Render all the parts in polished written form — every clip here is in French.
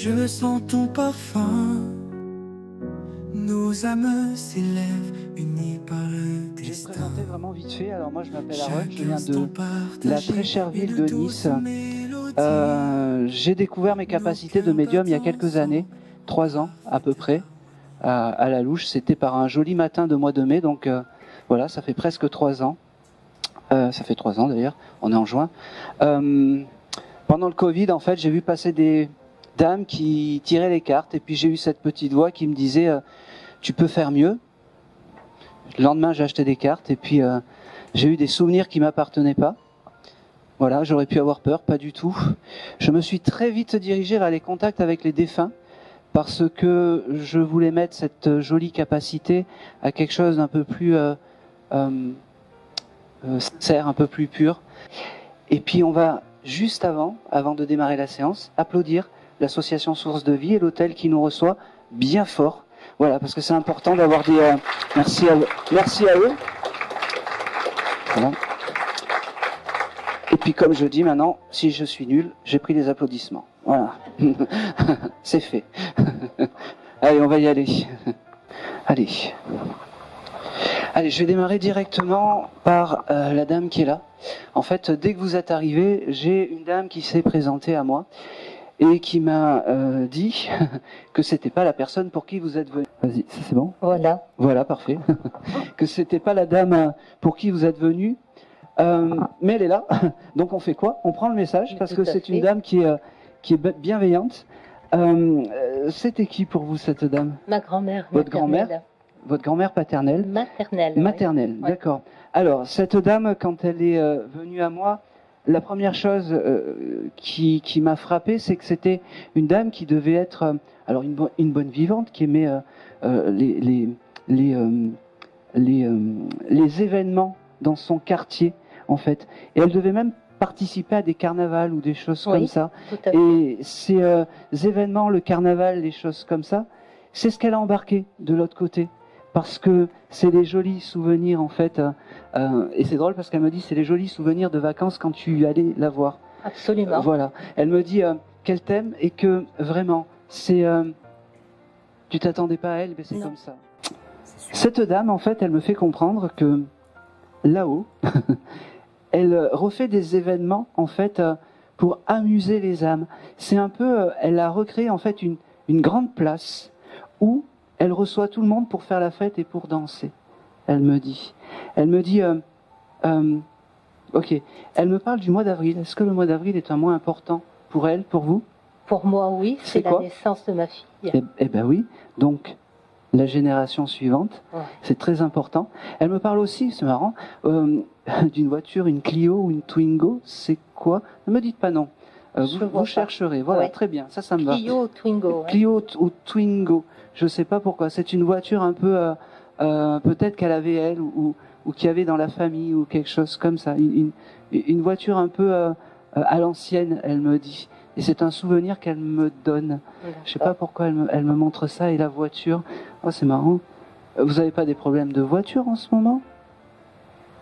Je sens ton parfum. Nos âmes s'élèvent, unies par un Je vais me destin. présenter vraiment vite fait. Alors moi je m'appelle Aaron, je viens Instant de la très chère ville de Nice. mélodie. J'ai découvert mes capacités de médium il y a quelques années, 3 ans à peu près, à la louche. C'était par un joli matin de mois de mai, donc voilà, ça fait presque 3 ans. Ça fait 3 ans d'ailleurs, on est en juin. Pendant le Covid, en fait, j'ai vu passer des dames qui tiraient les cartes, et puis j'ai eu cette petite voix qui me disait tu peux faire mieux. Le lendemain, j'ai acheté des cartes, et puis j'ai eu des souvenirs qui m'appartenaient pas. Voilà, j'aurais pu avoir peur, pas du tout. Je me suis très vite dirigé vers les contacts avec les défunts, parce que je voulais mettre cette jolie capacité à quelque chose d'un peu plus sincère, un peu plus pur. Et puis on va, juste avant de démarrer la séance, applaudir l'association Source de Vie et l'hôtel qui nous reçoit bien fort. Voilà, parce que c'est important d'avoir des... merci à eux. Voilà. Et puis comme je dis maintenant, si je suis nul, j'ai pris des applaudissements. Voilà. C'est fait. Allez, on va y aller. Allez. Allez, je vais démarrer directement par la dame qui est là. En fait, dès que vous êtes arrivé, j'ai une dame qui s'est présentée à moi et qui m'a dit que c'était pas la personne pour qui vous êtes venu. Vas-y, ça c'est bon ? Voilà. Voilà, parfait. Que c'était pas la dame pour qui vous êtes venu, mais elle est là. Donc on fait quoi ? On prend le message parce que c'est une dame qui est bienveillante. C'était qui pour vous cette dame ? Ma grand-mère. Votre grand-mère ? Votre grand-mère paternelle ? Maternelle. Maternelle, oui. D'accord. Alors, cette dame, quand elle est venue à moi, la première chose qui m'a frappé, c'est que c'était une dame qui devait être, alors une bonne vivante, qui aimait les événements dans son quartier, en fait. Et elle devait même participer à des carnavals ou des choses comme ça. Tout à fait. Et ces événements, le carnaval, les choses comme ça, c'est ce qu'elle a embarqué de l'autre côté. Parce que c'est des jolis souvenirs, en fait. Et c'est drôle parce qu'elle me dit c'est les jolis souvenirs de vacances quand tu allais la voir. Absolument. Voilà. Elle me dit qu'elle t'aime et que vraiment, c'est... tu t'attendais pas à elle, mais c'est Non. comme ça. Cette dame, en fait, elle me fait comprendre que là-haut, elle refait des événements, en fait, pour amuser les âmes. C'est un peu... elle a recréé, en fait, une grande place où elle reçoit tout le monde pour faire la fête et pour danser. Elle me dit, ok, elle me parle du mois d'avril. Est-ce que le mois d'avril est un mois important pour elle, pour vous ? Pour moi, oui, c'est la quoi naissance de ma fille. Eh ben oui, donc la génération suivante, Ouais. c'est très important. Elle me parle aussi, c'est marrant, d'une voiture, une Clio ou une Twingo, c'est quoi ? Ne me dites pas non. Vous chercherez, voilà, Ouais. très bien, ça me va. Clio ou Twingo. Clio ou Twingo, je sais pas pourquoi. C'est une voiture un peu, peut-être qu'elle avait elle ou qu'il y avait dans la famille ou quelque chose comme ça. Une voiture un peu à l'ancienne, elle me dit. Et c'est un souvenir qu'elle me donne. Je sais pas pourquoi elle me montre ça et la voiture. Oh, c'est marrant. Vous avez pas des problèmes de voiture en ce moment ?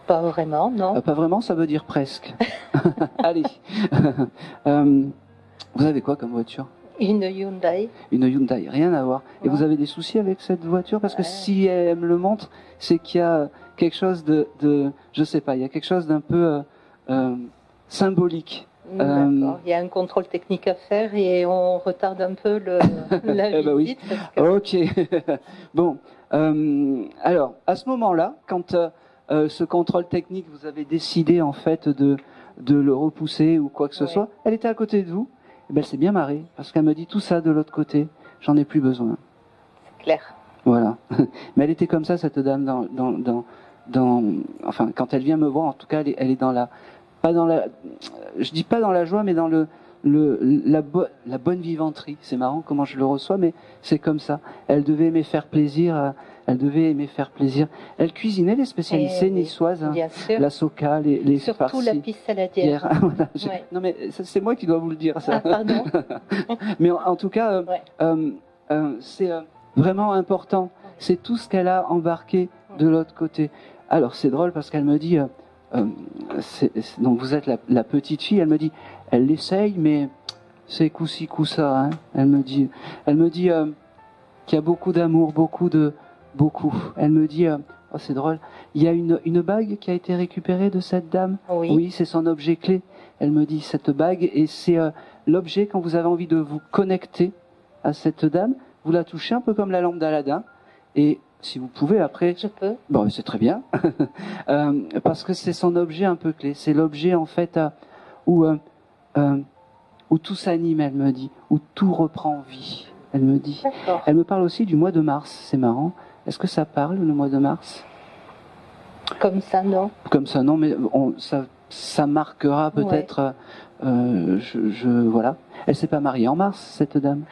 Pas vraiment, non. Pas vraiment, ça veut dire presque. Allez. Vous avez quoi comme voiture ? Une Hyundai. Une Hyundai, rien à voir. Et Non. vous avez des soucis avec cette voiture ? Parce que si elle me le montre, c'est qu'il y a quelque chose de je sais pas, il y a quelque chose d'un peu symbolique. D'accord. Il y a un contrôle technique à faire et on retarde un peu la Eh ben oui. visite. Parce que... Ok. Bon. Alors, à ce moment-là, quand ce contrôle technique, vous avez décidé en fait de le repousser ou quoi que ce Ouais. soit, elle était à côté de vous. Eh ben, elle s'est bien marrée parce qu'elle me dit tout ça de l'autre côté, j'en ai plus besoin. C'est clair. Voilà. Mais elle était comme ça, cette dame, enfin, quand elle vient me voir, en tout cas, elle est dans la, pas dans la, je dis pas dans la joie, mais dans la bonne vivanterie. C'est marrant comment je le reçois, mais c'est comme ça. Elle devait aimer faire plaisir. Elle cuisinait les spécialités niçoises, hein, bien sûr. la soca, les Surtout farcis. la pisse saladière. Voilà, Ouais. Non mais c'est moi qui dois vous le dire ça. Ah, pardon. Mais en tout cas, c'est vraiment important. C'est tout ce qu'elle a embarqué de l'autre côté. Alors c'est drôle parce qu'elle me dit, donc vous êtes la petite fille, elle me dit, elle l'essaye, mais c'est coup-ci, coup-ça. Hein. Elle me dit qu'il y a beaucoup d'amour, beaucoup. Elle me dit, oh c'est drôle, il y a une bague qui a été récupérée de cette dame. Oui, c'est son objet clé. Elle me dit cette bague, et c'est l'objet quand vous avez envie de vous connecter à cette dame, vous la touchez un peu comme la lampe d'Aladin, et si vous pouvez après... Je peux. Bon, c'est très bien, parce que c'est son objet un peu clé. C'est l'objet en fait où tout s'anime, elle me dit, où tout reprend vie. Elle me dit. D'accord. Elle me parle aussi du mois de mars. C'est marrant. Est-ce que ça parle le mois de mars? Comme ça, non. Comme ça, non, mais ça marquera peut-être. Voilà. Elle s'est pas mariée en mars, cette dame.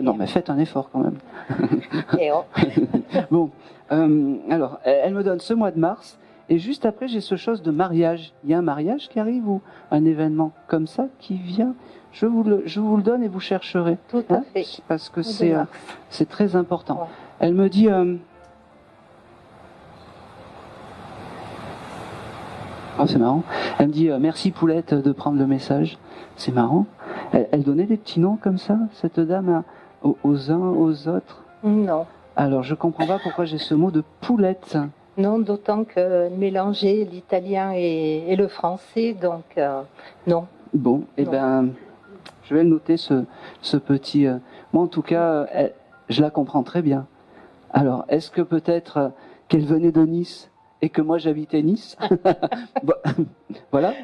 Non, mais faites un effort quand même. Et oh. Bon, alors, elle me donne ce mois de mars, et juste après, j'ai ce chose de mariage. Il y a un mariage qui arrive ou un événement comme ça qui vient. Je vous le donne et vous chercherez. Tout à fait. Parce que c'est très important. Ouais. Elle me dit... Oh, c'est marrant. Elle me dit merci Poulette de prendre le message. C'est marrant. Elle donnait des petits noms comme ça, cette dame, aux uns, aux autres. Non. Alors je comprends pas pourquoi j'ai ce mot de Poulette. Non, d'autant que mélanger l'italien et le français, donc non. Bon, eh ben, je vais le noter ce petit. Moi en tout cas, je la comprends très bien. Alors, est-ce que peut-être qu'elle venait de Nice et que moi j'habitais Nice? Bon, voilà.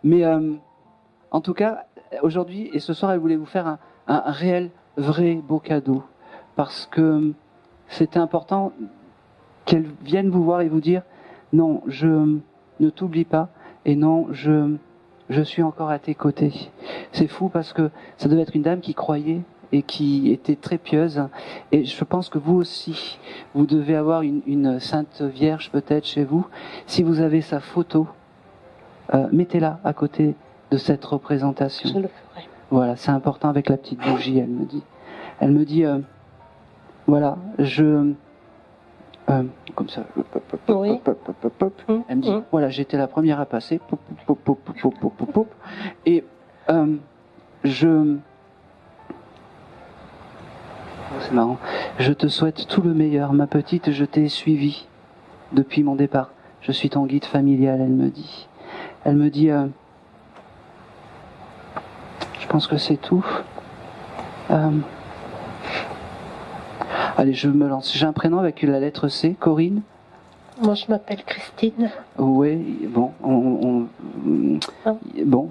Mais en tout cas, aujourd'hui et ce soir, elle voulait vous faire un réel, vrai beau cadeau. Parce que c'était important qu'elle vienne vous voir et vous dire non, je ne t'oublie pas et non, je suis encore à tes côtés. C'est fou parce que ça devait être une dame qui croyait et qui était très pieuse. Et je pense que vous aussi, vous devez avoir une Sainte Vierge peut-être chez vous. Si vous avez sa photo, mettez-la à côté de cette représentation. Je le ferai. Voilà, c'est important avec la petite bougie, elle me dit. Elle me dit, voilà, comme ça, Oui. Elle me dit, voilà, j'étais la première à passer, et c'est marrant, je te souhaite tout le meilleur, ma petite, je t'ai suivie depuis mon départ, je suis ton guide familial, elle me dit. Elle me dit, je pense que c'est tout. Allez, je me lance. J'ai un prénom avec la lettre C, Corinne. Moi, je m'appelle Christine. Oui, bon, bon,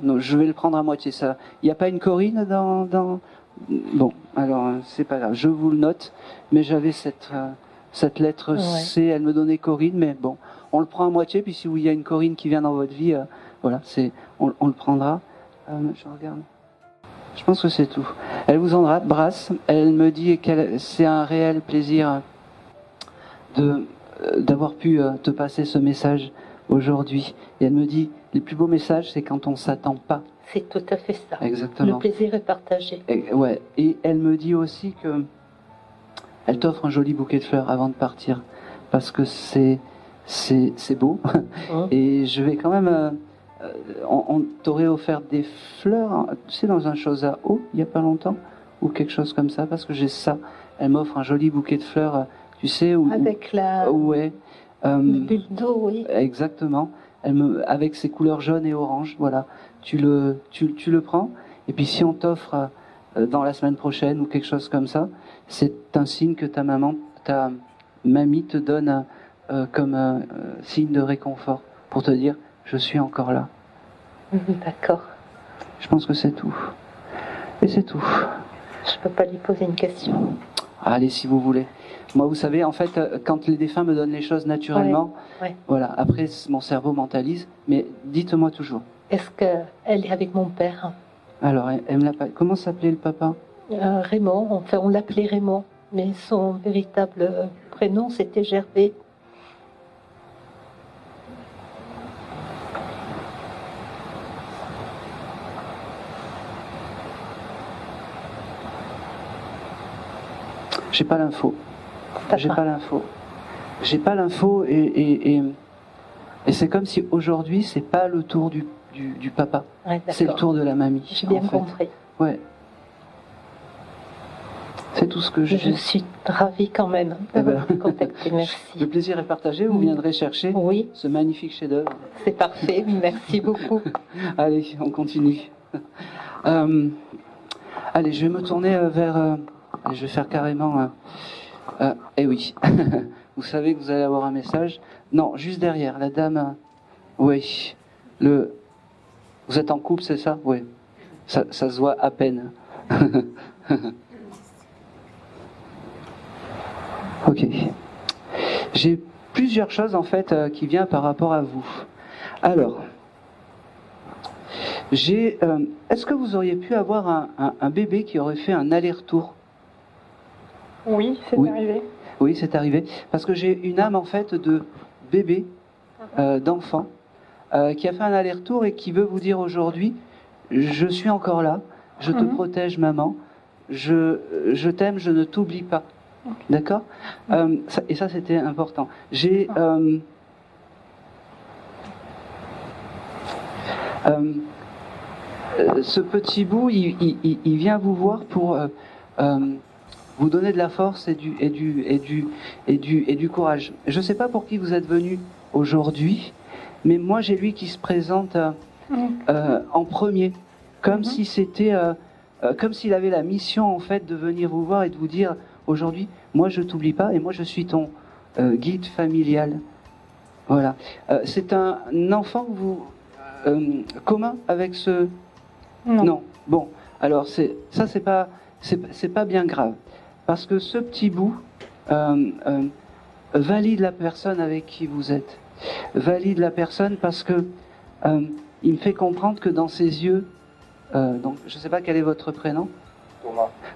non, je vais le prendre à moitié ça. Il n'y a pas une Corinne dans... Bon, alors c'est pas grave, je vous le note. Mais j'avais cette lettre C, elle me donnait Corinne, mais bon, on le prend à moitié. Puis si il y a une Corinne qui vient dans votre vie, voilà, on le prendra. Je regarde. Je pense que c'est tout. Elle vous embrasse. Elle me dit que c'est un réel plaisir d'avoir pu te passer ce message aujourd'hui. Et elle me dit, les plus beaux messages, c'est quand on s'attend pas. C'est tout à fait ça. Exactement. Le plaisir est partagé. Ouais. Et elle me dit aussi que elle t'offre un joli bouquet de fleurs avant de partir, parce que c'est beau. Et je vais quand même. On t'aurait offert des fleurs, tu sais, dans un chose à eau, il y a pas longtemps, ou quelque chose comme ça, parce que j'ai ça. Elle m'offre un joli bouquet de fleurs, tu sais, avec la ouais, bulle d'eau, oui. Exactement. Avec ses couleurs jaunes et orange, voilà. Tu le prends, et puis si on t'offre dans la semaine prochaine ou quelque chose comme ça, c'est un signe que ta mamie te donne comme signe de réconfort pour te dire je suis encore là. D'accord. Je pense que c'est tout. Et c'est tout. Je peux pas lui poser une question. Allez, si vous voulez. Moi, vous savez, en fait, quand les défunts me donnent les choses naturellement, voilà. Après, mon cerveau mentalise. Mais dites-moi toujours. Est-ce qu'elle est avec mon père? Alors, elle me l'a pas. Comment s'appelait le papa? Raymond. Enfin, on l'appelait Raymond, mais son véritable prénom, c'était Gervais. J'ai pas l'info. J'ai pas l'info et c'est comme si aujourd'hui c'est pas le tour du papa. Ouais, C'est le d'accord. tour de la mamie. J'ai bien en fait. compris. Ouais. C'est tout ce que Je j'ai. suis ravie quand même Eh de ben, vous contacter. Le Merci. plaisir est partagé, vous viendrez chercher Oui, ce magnifique chef-d'œuvre. c'est parfait. Merci beaucoup. Allez, on continue. Allez, je vais me tourner vers... allez, je vais faire carrément... eh oui, vous savez que vous allez avoir un message. Non, juste derrière, la dame... oui, vous êtes en couple, c'est ça? Oui, ça se voit à peine. Ok. J'ai plusieurs choses en fait qui viennent par rapport à vous. Alors, est-ce que vous auriez pu avoir un bébé qui aurait fait un aller-retour? Oui, c'est Oui. arrivé. Oui, c'est arrivé. Parce que j'ai une âme en fait de bébé, d'enfant, qui a fait un aller-retour et qui veut vous dire aujourd'hui, je suis encore là, je te protège maman, je t'aime, je ne t'oublie pas. D'accord? Et ça, c'était important. J'ai... ce petit bout, il vient vous voir pour vous donner de la force et du courage. Je ne sais pas pour qui vous êtes venu aujourd'hui, mais moi j'ai lui qui se présente en premier, comme si c'était, comme s'il avait la mission en fait de venir vous voir et de vous dire aujourd'hui, moi je t'oublie pas et moi je suis ton guide familial. Voilà. C'est un enfant que vous commun avec ce. Non. Bon, alors c'est pas bien grave parce que ce petit bout valide la personne avec qui vous êtes, valide la personne parce que il me fait comprendre que dans ses yeux, donc je sais pas quel est votre prénom.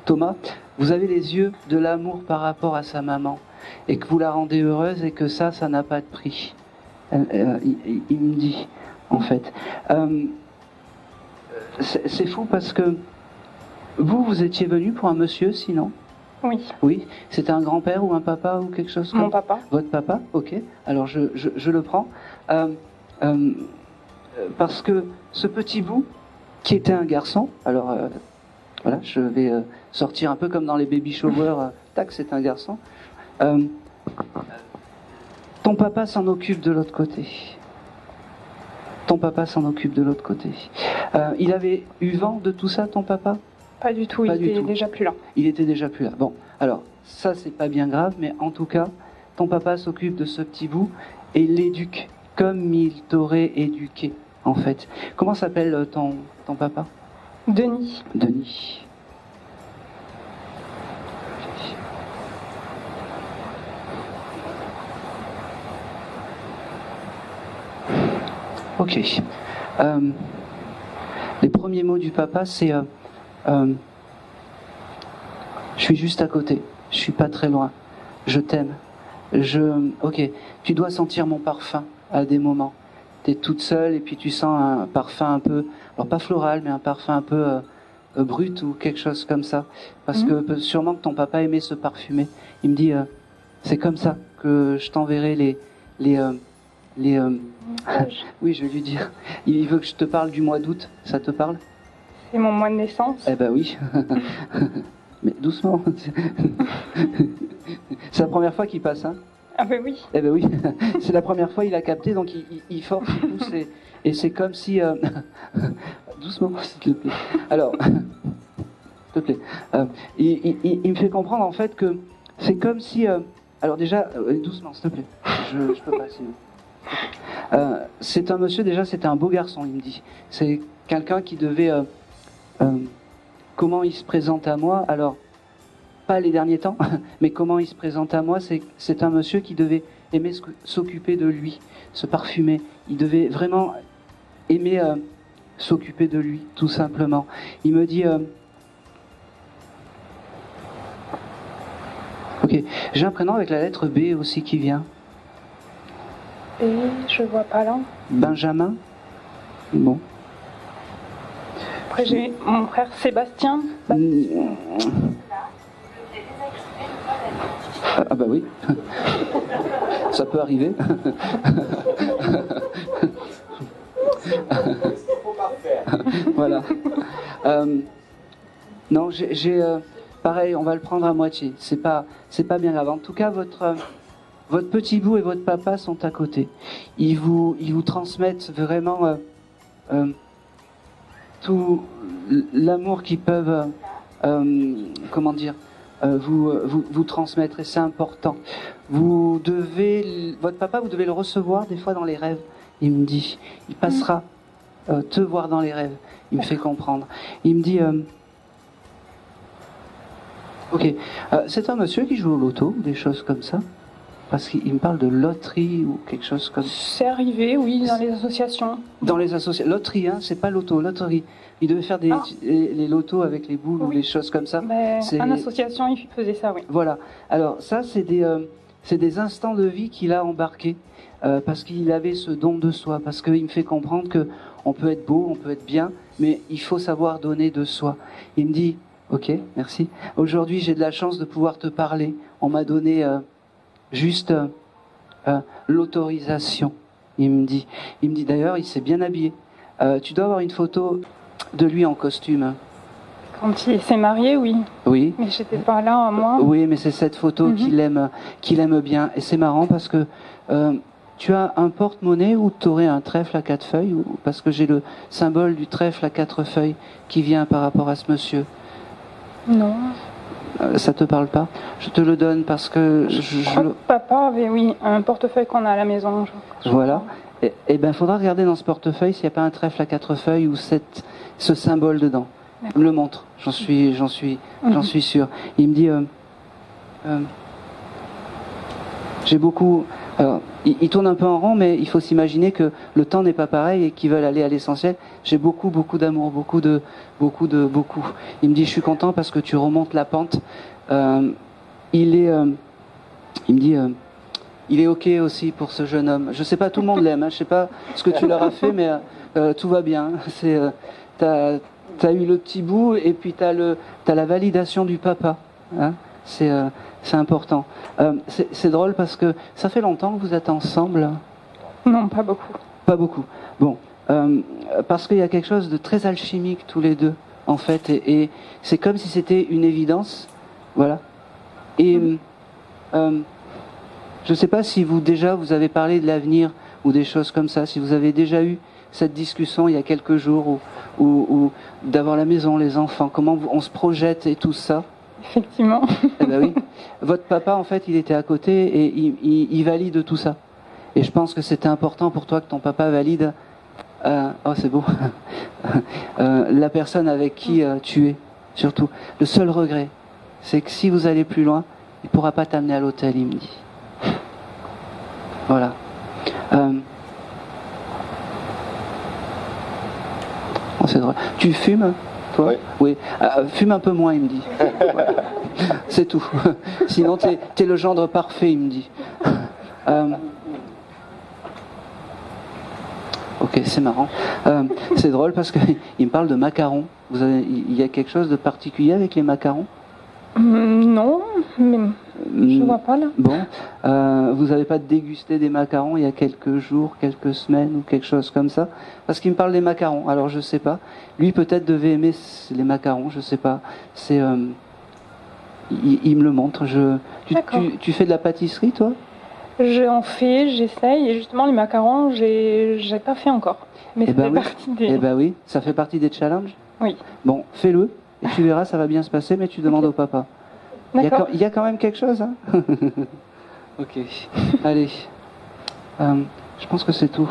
Thomas, vous avez les yeux de l'amour par rapport à sa maman et que vous la rendez heureuse et que ça n'a pas de prix. Il me dit, en fait. C'est fou parce que vous étiez venu pour un monsieur, sinon? Oui. Oui, c'était un grand-père ou un papa ou quelque chose comme... Mon papa. Votre papa? Ok, alors je le prends. Parce que ce petit bout, qui était un garçon, alors... voilà, je vais sortir un peu comme dans les baby showers. Tac, c'est un garçon. Ton papa s'en occupe de l'autre côté. Ton papa s'en occupe de l'autre côté. Il avait eu vent de tout ça, ton papa? Pas du tout, Pas il du était tout. déjà plus là. Il était déjà plus là. Bon, alors, ça c'est pas bien grave, mais en tout cas, ton papa s'occupe de ce petit bout et l'éduque comme il t'aurait éduqué, en fait. Comment s'appelle ton papa? Denis. Denis. Ok. Les premiers mots du papa, c'est je suis juste à côté, je suis pas très loin, je t'aime. Ok, tu dois sentir mon parfum à des moments. Tu es toute seule et puis tu sens un parfum un peu, alors pas floral, mais un parfum un peu brut ou quelque chose comme ça. Parce que sûrement que ton papa aimait se parfumer. Il me dit, c'est comme ça que je t'enverrai les oui, je vais lui dire. Il veut que je te parle du mois d'août. Ça te parle? C'est mon mois de naissance. Eh ben oui. Mais doucement. C'est la première fois qu'il passe, hein? Ah ben oui. Eh ben oui. C'est la première fois il a capté, donc il force, il pousse, et c'est comme si... doucement, s'il te plaît. Alors, s'il te plaît. Il me fait comprendre en fait que c'est comme si... alors déjà, doucement, s'il te plaît. Je peux pas, sinon. C'est un monsieur, déjà c'était un beau garçon, il me dit. C'est quelqu'un qui devait... comment il se présente à moi, alors pas les derniers temps, mais comment il se présente à moi, c'est un monsieur qui devait aimer s'occuper de lui, se parfumer. Il devait vraiment aimer s'occuper de lui, tout simplement. Il me dit... ok, j'ai un prénom avec la lettre B aussi qui vient. Et je vois pas là. Benjamin. Bon. Après j'ai mon frère Sébastien. Ah bah oui. Ça peut arriver. Voilà. Non, pareil, on va le prendre à moitié. C'est pas bien grave. En tout cas, votre petit bout et votre papa sont à côté. Ils vous transmettent vraiment tout l'amour qu'ils peuvent, vous transmettre, et c'est important. Votre papa, vous devez le recevoir des fois dans les rêves. Il me dit, il passera te voir dans les rêves. Il me fait comprendre. Il me dit, ok, c'est un monsieur qui joue au loto, des choses comme ça? Parce qu'il me parle de loterie ou quelque chose comme ça. C'est arrivé, oui, dans les associations. Dans les associations. Loterie, hein, c'est pas loto, loterie. Il devait faire les lotos avec les boules ou les choses comme ça. En association, il faisait ça, oui. Voilà. Alors ça, c'est des instants de vie qu'il a embarqués parce qu'il avait ce don de soi, parce qu'il me fait comprendre que on peut être beau, on peut être bien, mais il faut savoir donner de soi. Il me dit, ok, merci. Aujourd'hui, j'ai de la chance de pouvoir te parler. On m'a donné juste l'autorisation. Il me dit d'ailleurs, il s'est bien habillé. Tu dois avoir une photo de lui en costume. Quand il s'est marié, oui. Oui. Mais j'étais pas là, moi. Oui, mais c'est cette photo qu'il aime bien. Et c'est marrant parce que tu as un porte-monnaie où tu aurais un trèfle à 4 feuilles, parce que j'ai le symbole du trèfle à 4 feuilles qui vient par rapport à ce monsieur. Non. Ça te parle pas? Je te le donne parce que Papa avait, oui, un portefeuille qu'on a à la maison. Voilà. Et ben, faudra regarder dans ce portefeuille s'il n'y a pas un trèfle à 4 feuilles ou ce symbole dedans. Il me le montre. J'en suis sûr. Il me dit, j'ai beaucoup. Alors, il tourne un peu en rond, mais il faut s'imaginer que le temps n'est pas pareil et qu'ils veulent aller à l'essentiel. J'ai beaucoup d'amour, beaucoup. Il me dit, je suis content parce que tu remontes la pente. Il me dit, il est ok aussi pour ce jeune homme. Je sais pas, tout le monde l'aime. Hein, je sais pas ce que tu leur as fait, mais tout va bien. T'as eu le petit bout et puis t'as la validation du papa. Hein, c'est important. C'est drôle parce que ça fait longtemps que vous êtes ensemble. Non, pas beaucoup. Pas beaucoup. Bon, parce qu'il y a quelque chose de très alchimique tous les deux, en fait, et c'est comme si c'était une évidence, voilà. Et je ne sais pas si vous avez parlé de l'avenir ou des choses comme ça, si vous avez déjà eu cette discussion il y a quelques jours ou d'avoir la maison, les enfants, comment on se projette et tout ça. Effectivement. Eh ben oui. Votre papa, en fait, il était à côté et il valide tout ça. Et je pense que c'était important pour toi que ton papa valide. Oh, c'est beau. La personne avec qui tu es, surtout. Le seul regret, c'est que si vous allez plus loin, il ne pourra pas t'amener à l'hôtel, il me dit. Voilà. Oh, c'est drôle. Tu fumes, toi? Oui. Fume un peu moins, il me dit. Voilà. C'est tout. Sinon, t'es le gendre parfait, il me dit. Ok, c'est marrant. C'est drôle parce qu'il me parle de macarons. Il y a quelque chose de particulier avec les macarons? Non, mais je vois pas là. Bon, vous n'avez pas dégusté des macarons il y a quelques jours, quelques semaines ou quelque chose comme ça? Parce qu'il me parle des macarons. Alors je sais pas. Lui peut-être devait aimer les macarons, je sais pas. C'est, il me le montre. Tu fais de la pâtisserie, toi? J'en fais, j'essaye, et justement les macarons, j'ai pas fait encore. Mais ça fait partie des... Eh ben oui, ça fait partie des challenges. Oui. Bon, fais-le, et tu verras, ça va bien se passer, mais tu demandes au papa. D'accord. Il y a quand même quelque chose, hein. Ok, allez. Je pense que c'est tout.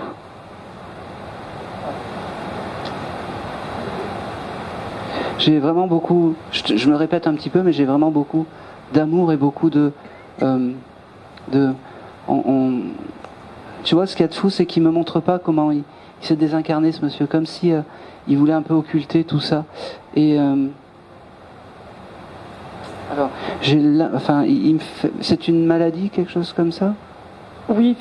J'ai vraiment beaucoup, je me répète un petit peu, mais j'ai vraiment beaucoup d'amour et beaucoup tu vois, ce qu'il y a de fou, c'est qu'il me montre pas comment il s'est désincarné, ce monsieur, comme si il voulait un peu occulter tout ça. Et alors, c'est une maladie, quelque chose comme ça? Oui,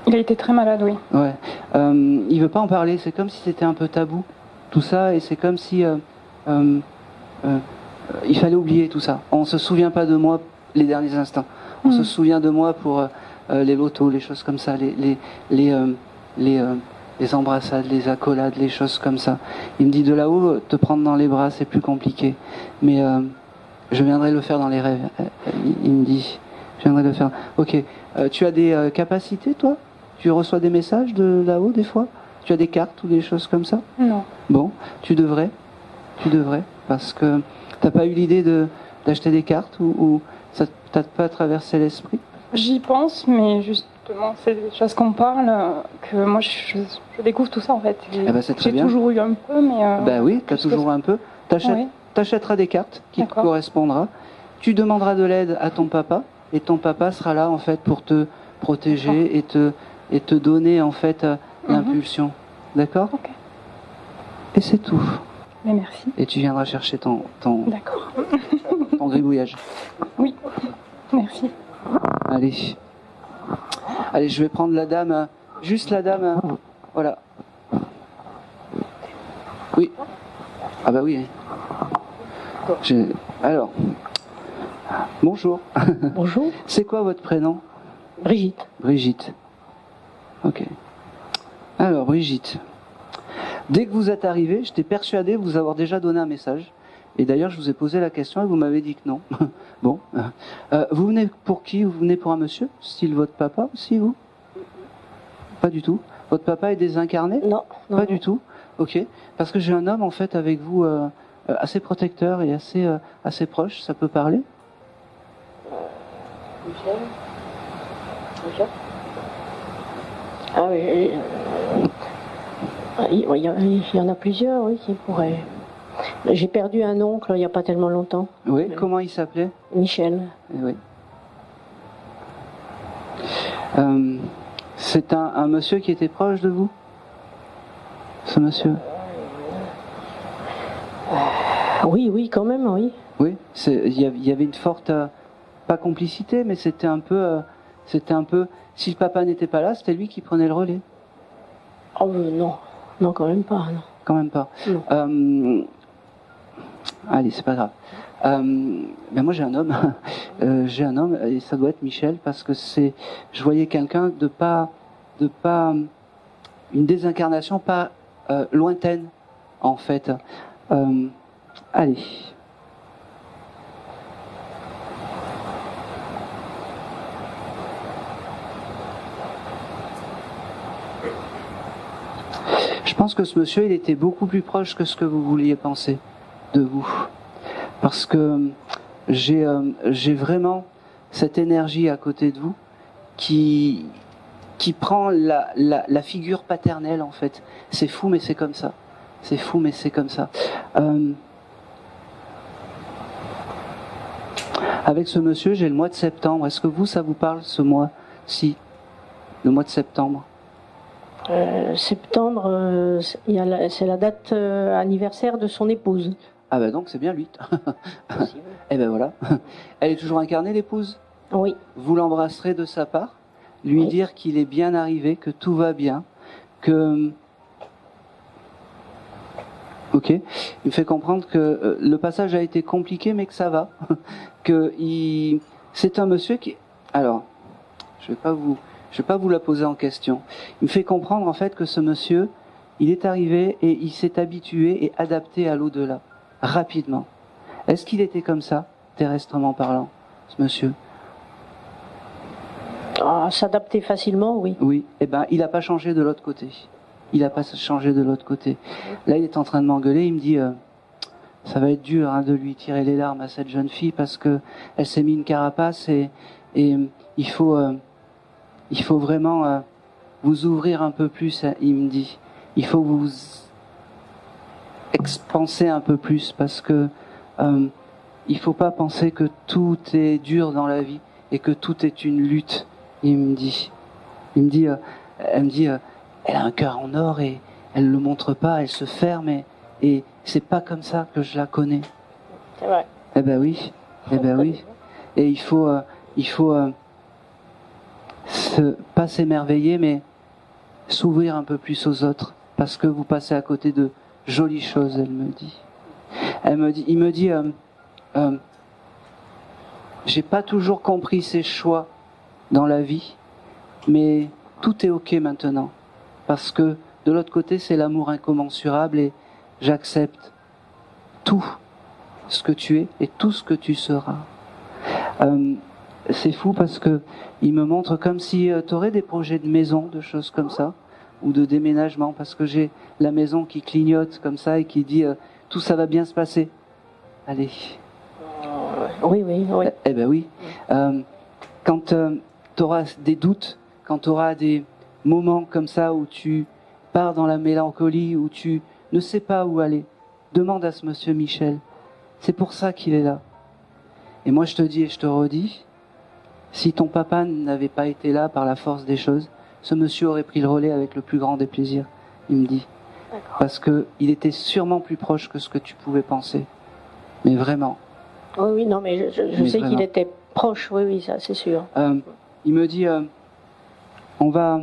il a été très malade, oui. Ouais. Il veut pas en parler. C'est comme si c'était un peu tabou, tout ça, et c'est comme si il fallait oublier tout ça. On se souvient pas de moi les derniers instants. On se souvient de moi pour les lotos, les choses comme ça, les embrassades, les accolades, les choses comme ça. Il me dit de là-haut, te prendre dans les bras, c'est plus compliqué. Mais je viendrai le faire dans les rêves. Il me dit, je viendrai le faire. Ok, tu as des capacités, toi? Tu reçois des messages de là-haut, des fois? Tu as des cartes ou des choses comme ça? Non. Bon, tu devrais, parce que t'as pas eu l'idée d'acheter des cartes ou ça t'a pas traversé l'esprit? J'y pense, mais justement, c'est des choses qu'on parle, que moi je découvre tout ça en fait. Eh ben, c'est très bien. J'ai toujours eu un peu, mais... Ben oui, t'as toujours un peu. T'achèteras des cartes qui te correspondront. Tu demanderas de l'aide à ton papa, et ton papa sera là en fait pour te protéger et te donner en fait l'impulsion. D'accord? Ok. Et c'est tout. Mais merci. Et tu viendras chercher ton D'accord. ton gribouillage. Oui, merci. Allez. Allez, je vais prendre la dame, juste la dame, voilà. Oui. Ah bah oui. Alors, bonjour. Bonjour. C'est quoi votre prénom? Brigitte. Brigitte. Ok. Alors, Brigitte. Dès que vous êtes arrivée, j'étais persuadé vous avoir déjà donné un message. Et d'ailleurs, je vous ai posé la question et vous m'avez dit que non. Bon. Vous venez pour qui? Vous venez pour un monsieur? Style votre papa aussi, vous? Pas du tout. Votre papa est désincarné? Non. Pas du tout. Ok. Parce que j'ai un homme, en fait, avec vous, assez protecteur et assez proche. Ça peut parler? Michel. Ah oui. Il y en a plusieurs, oui, qui pourraient. J'ai perdu un oncle il n'y a pas tellement longtemps. Oui, comment il s'appelait? Michel. Oui. C'est un monsieur qui était proche de vous? Ce monsieur? Oui, quand même, oui. Oui, il y avait une forte, pas complicité, mais c'était un peu, si le papa n'était pas là, c'était lui qui prenait le relais. Oh non, quand même pas, non. Quand même pas. Non. Allez, c'est pas grave. Mais moi j'ai un homme, et ça doit être Michel parce que je voyais quelqu'un de pas, une désincarnation pas lointaine en fait. Allez. Je pense que ce monsieur, il était beaucoup plus proche que ce que vous vouliez penser de vous. Parce que j'ai vraiment cette énergie à côté de vous qui prend la figure paternelle, en fait. C'est fou, mais c'est comme ça. C'est fou, mais c'est comme ça. Avec ce monsieur, j'ai le mois de septembre. Est-ce que ça vous parle, ce mois-ci? Le mois de septembre? Septembre, c'est la date anniversaire de son épouse. Ah ben donc c'est bien lui. Eh ben voilà. Elle est toujours incarnée, l'épouse? Oui. Vous l'embrasserez de sa part, lui dire qu'il est bien arrivé, que tout va bien, que... Ok. Il me fait comprendre que le passage a été compliqué, mais que ça va. C'est un monsieur qui... Alors, je vais pas vous la poser en question. Il me fait comprendre en fait que ce monsieur, il est arrivé et il s'est habitué et adapté à l'au-delà, rapidement. Est-ce qu'il était comme ça, terrestrement parlant, ce monsieur? S'adapter facilement, oui. Oui, eh ben, il n'a pas changé de l'autre côté. Il n'a pas changé de l'autre côté. Là, il est en train de m'engueuler, il me dit, ça va être dur de lui tirer les larmes à cette jeune fille parce que elle s'est mis une carapace et il faut vraiment vous ouvrir un peu plus, il me dit. Il faut vous expanser un peu plus parce que il faut pas penser que tout est dur dans la vie et que tout est une lutte. Elle me dit, elle a un cœur en or et elle le montre pas, elle se ferme et c'est pas comme ça que je la connais. C'est vrai. Eh ben oui. Et il faut pas s'émerveiller, mais s'ouvrir un peu plus aux autres, parce que vous passez à côté de jolies choses, elle me dit. Il me dit, j'ai pas toujours compris ses choix dans la vie, mais tout est ok maintenant, parce que De l'autre côté, c'est l'amour incommensurable et j'accepte tout ce que tu es et tout ce que tu seras. C'est fou parce que il me montre comme si tu aurais des projets de maison, de choses comme ça, ou de déménagement, parce que j'ai la maison qui clignote comme ça et qui dit tout ça va bien se passer. Allez. Oui. Eh ben oui. Quand tu auras des doutes, quand tu auras des moments comme ça où tu pars dans la mélancolie, où tu ne sais pas où aller, demande à ce monsieur Michel. C'est pour ça qu'il est là. Et moi je te dis et je te redis, si ton papa n'avait pas été là par la force des choses, ce monsieur aurait pris le relais avec le plus grand des plaisirs, il me dit. Parce qu'il était sûrement plus proche que ce que tu pouvais penser. Mais vraiment. Oui, non, mais je sais qu'il était proche, oui, ça, c'est sûr. Il me dit, on va...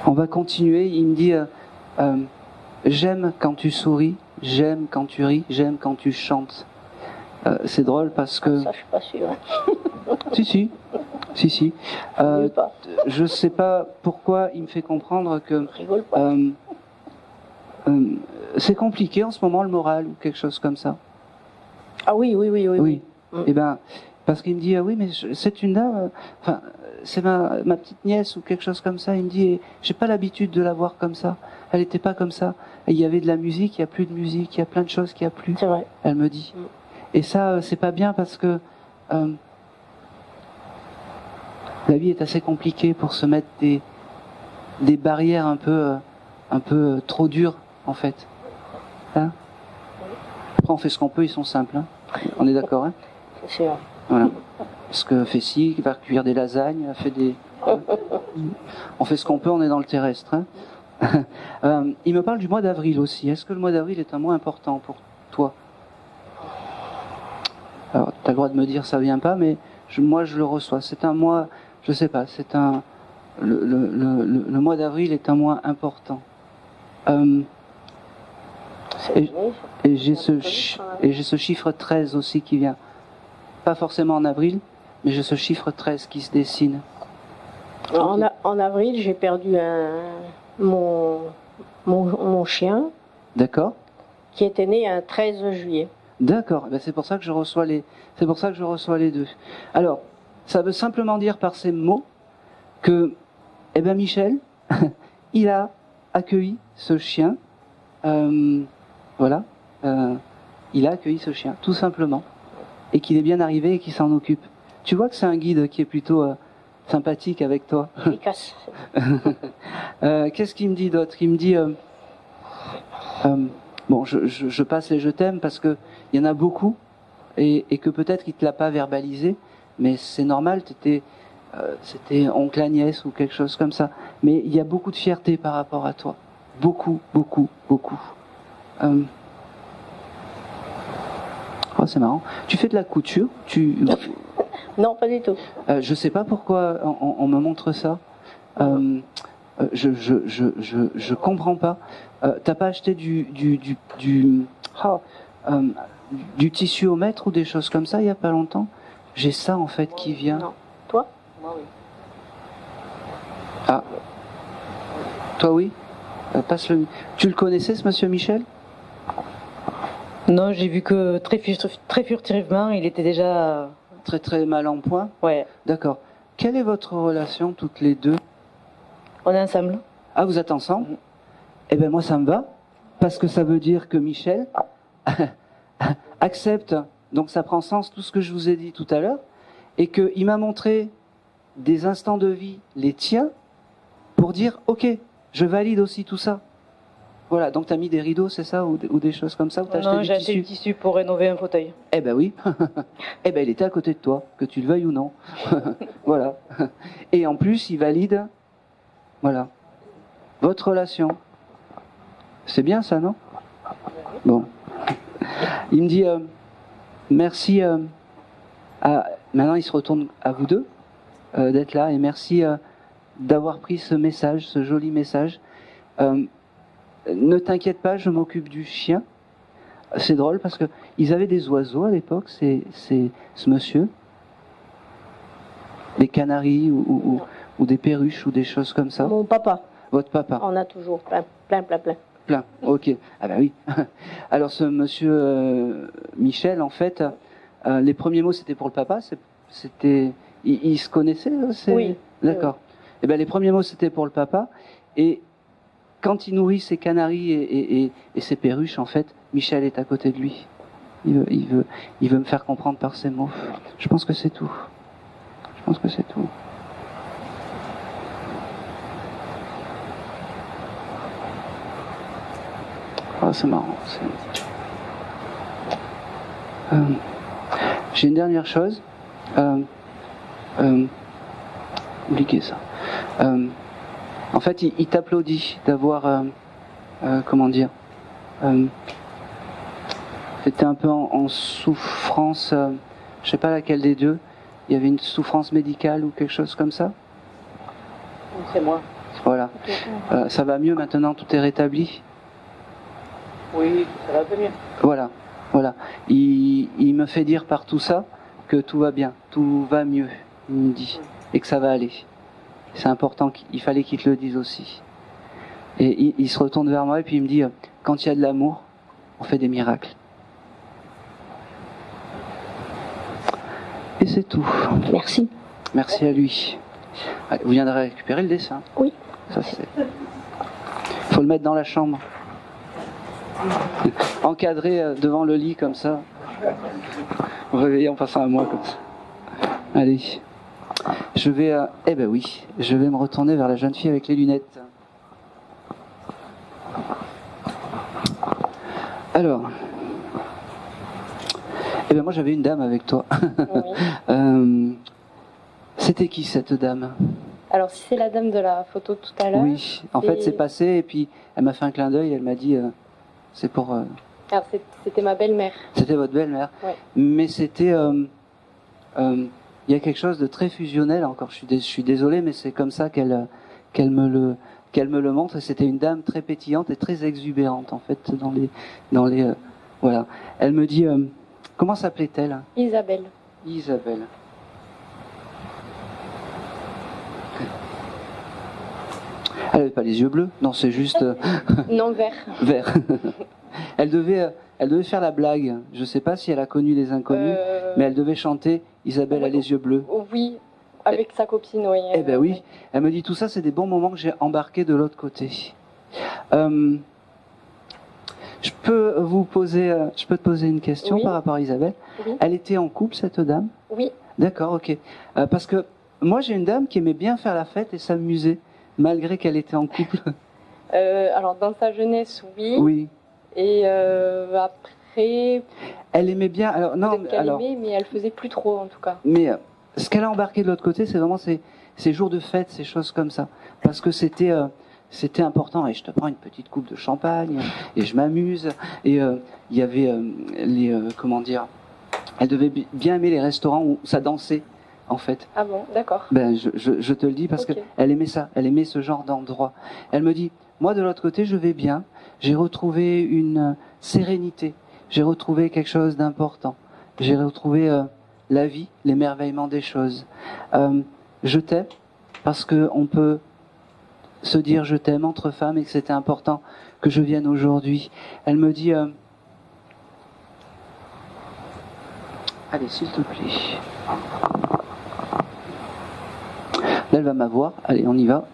On va continuer. Il me dit, j'aime quand tu souris, j'aime quand tu ris, j'aime quand tu chantes. C'est drôle parce que... Ça, je suis pas sûre. Si. Je sais pas pourquoi il me fait comprendre que... Rigole pas. C'est compliqué en ce moment le moral ou quelque chose comme ça. Ah oui. Et ben, parce qu'il me dit, oui, mais c'est une dame, enfin, c'est ma petite nièce ou quelque chose comme ça. Il me dit, j'ai pas l'habitude de la voir comme ça. Elle était pas comme ça. Et il y avait de la musique, il y a plus de musique, il y a plein de choses qui a plus. C'est vrai. Elle me dit. Et ça, c'est pas bien parce que la vie est assez compliquée pour se mettre des barrières un peu trop dures, en fait. Hein? Après, on fait ce qu'on peut, ils sont simples. Hein? On est d'accord, hein? C'est sûr. Voilà. Parce que fait ci, va cuire des lasagnes, fait des... On fait ce qu'on peut, on est dans le terrestre. Hein? Il me parle du mois d'avril aussi. Est-ce que le mois d'avril est un mois important pour toi? Alors, tu as le droit de me dire ça vient pas, mais moi je le reçois. C'est un mois, je sais pas, c'est un... Le mois d'avril est un mois important. Et j'ai ce chiffre 13 aussi qui vient. Pas forcément en avril, mais j'ai ce chiffre 13 qui se dessine. En avril, j'ai perdu mon chien. D'accord. Qui était né un 13 juillet. D'accord. Ben c'est pour ça que je reçois les deux. Alors, ça veut simplement dire par ces mots que, Michel, il a accueilli ce chien. Voilà. Il a accueilli ce chien, tout simplement. Et qu'il est bien arrivé et qu'il s'en occupe. Tu vois que c'est un guide qui est plutôt sympathique avec toi. Efficace. Qu'est-ce qu'il me dit d'autre? Il me dit... bon, je passe les je t'aime parce que il y en a beaucoup et que peut-être qu'il te l'a pas verbalisé, mais c'est normal, c'était oncle Agnès ou quelque chose comme ça. Mais il y a beaucoup de fierté par rapport à toi. Beaucoup. Oh, c'est marrant. Tu fais de la couture? Non, pas du tout. Je sais pas pourquoi on me montre ça. Je comprends pas. T'as pas acheté du tissu au mètre ou des choses comme ça il y a pas longtemps? J'ai ça en fait qui vient. Non. Toi? Moi oui. Ah. Toi oui? Passe-le. Tu le connaissais ce monsieur Michel? Non, j'ai vu que très furtivement, il était déjà... Très mal en point? Ouais. D'accord. Quelle est votre relation toutes les deux? On est ensemble. Ah, vous êtes ensemble? Eh bien, moi, ça me va, parce que ça veut dire que Michel accepte, donc ça prend sens tout ce que je vous ai dit tout à l'heure, et qu'il m'a montré des instants de vie, les tiens, pour dire, ok, je valide aussi tout ça. Voilà, donc tu as mis des rideaux, c'est ça, ou des choses comme ça, ou t'as Non, j'ai acheté du tissu pour rénover un fauteuil. Eh ben oui. Eh ben il était à côté de toi, que tu le veuilles ou non. Voilà. Et en plus, il valide, voilà, votre relation. C'est bien ça, non? Bon. Il me dit, merci, maintenant il se retourne à vous deux, d'être là, et merci d'avoir pris ce message, ce joli message. ne t'inquiète pas, je m'occupe du chien. C'est drôle parce que ils avaient des oiseaux à l'époque, c'est ce monsieur. Des canaris ou des perruches ou des choses comme ça. Mon papa. Votre papa. On a toujours plein. Plein, ok. Ah ben oui. Alors ce monsieur Michel, en fait, les premiers mots c'était pour le papa. C'était, il se connaissait. Oui. D'accord. Et ben les premiers mots c'était pour le papa. Et quand il nourrit ses canaris et ses perruches, en fait, Michel est à côté de lui. Il veut me faire comprendre par ses mots. Je pense que c'est tout. Je pense que c'est tout. Oh, c'est marrant. J'ai une dernière chose. Oubliez ça. En fait, il t'applaudit d'avoir, comment dire, t'étais un peu en souffrance, je sais pas laquelle des deux. Il y avait une souffrance médicale ou quelque chose comme ça. C'est moi. Voilà. Ça va mieux maintenant, tout est rétabli. Oui, ça va un peu mieux. Voilà, voilà. Il me fait dire par tout ça que tout va bien, tout va mieux, il me dit, et que ça va aller. C'est important, il fallait qu'il te le dise aussi. Et il se retourne vers moi et puis il me dit, quand il y a de l'amour, on fait des miracles. Et c'est tout. Merci. Merci à lui. Allez, vous viendrez récupérer le dessin. Oui. Ça c'est. Faut le mettre dans la chambre. Encadré devant le lit comme ça. Réveillé en passant à moi comme ça. Allez. Je vais. Eh ben oui. Je vais me retourner vers la jeune fille avec les lunettes. Alors. Eh ben moi j'avais une dame avec toi. Oui. C'était qui cette dame? Alors si c'est la dame de la photo tout à l'heure. Oui, en fait c'est passé et puis elle m'a fait un clin d'œil, elle m'a dit c'est pour... Alors c'était ma belle-mère. C'était votre belle-mère. Ouais. Mais c'était... il y a quelque chose de très fusionnel encore, je suis désolé mais c'est comme ça qu'elle me le montre et c'était une dame très pétillante et très exubérante en fait dans les voilà. Elle me dit... comment s'appelait-elle? Isabelle. Isabelle. Elle n'avait pas les yeux bleus, non, c'est juste Non, vert. vert. Elle devait faire la blague. Je ne sais pas si elle a connu les inconnus, mais elle devait chanter Isabelle a les yeux bleus. Oui, avec sa copine, oui. Eh ben oui. Elle me dit tout ça, c'est des bons moments que j'ai embarqués de l'autre côté. Je peux te poser une question Oui. par rapport à Isabelle. Oui. Elle était en couple, cette dame? Oui. D'accord, ok. Parce que moi, j'ai une dame qui aimait bien faire la fête et s'amuser, malgré qu'elle était en couple. Alors dans sa jeunesse, oui. Oui. Et après, Elle aimait bien. Alors non, peut-être qu'elle alors. aimait, mais elle faisait plus trop en tout cas. Mais ce qu'elle a embarqué de l'autre côté, c'est vraiment ces jours de fête, ces choses comme ça, parce que c'était important. Et je te prends une petite coupe de champagne et je m'amuse. Et il y avait comment dire. Elle devait bien aimer les restaurants où ça dansait. En fait. Ah bon, d'accord. Ben, je te le dis parce Ok. qu'elle aimait ça, elle aimait ce genre d'endroit. Elle me dit, moi de l'autre côté, je vais bien, j'ai retrouvé une sérénité, j'ai retrouvé quelque chose d'important, j'ai retrouvé la vie, l'émerveillement des choses. Je t'aime parce qu'on peut se dire je t'aime entre femmes et que c'était important que je vienne aujourd'hui. Elle me dit, allez s'il te plaît. Là, elle va m'avoir. Allez, on y va.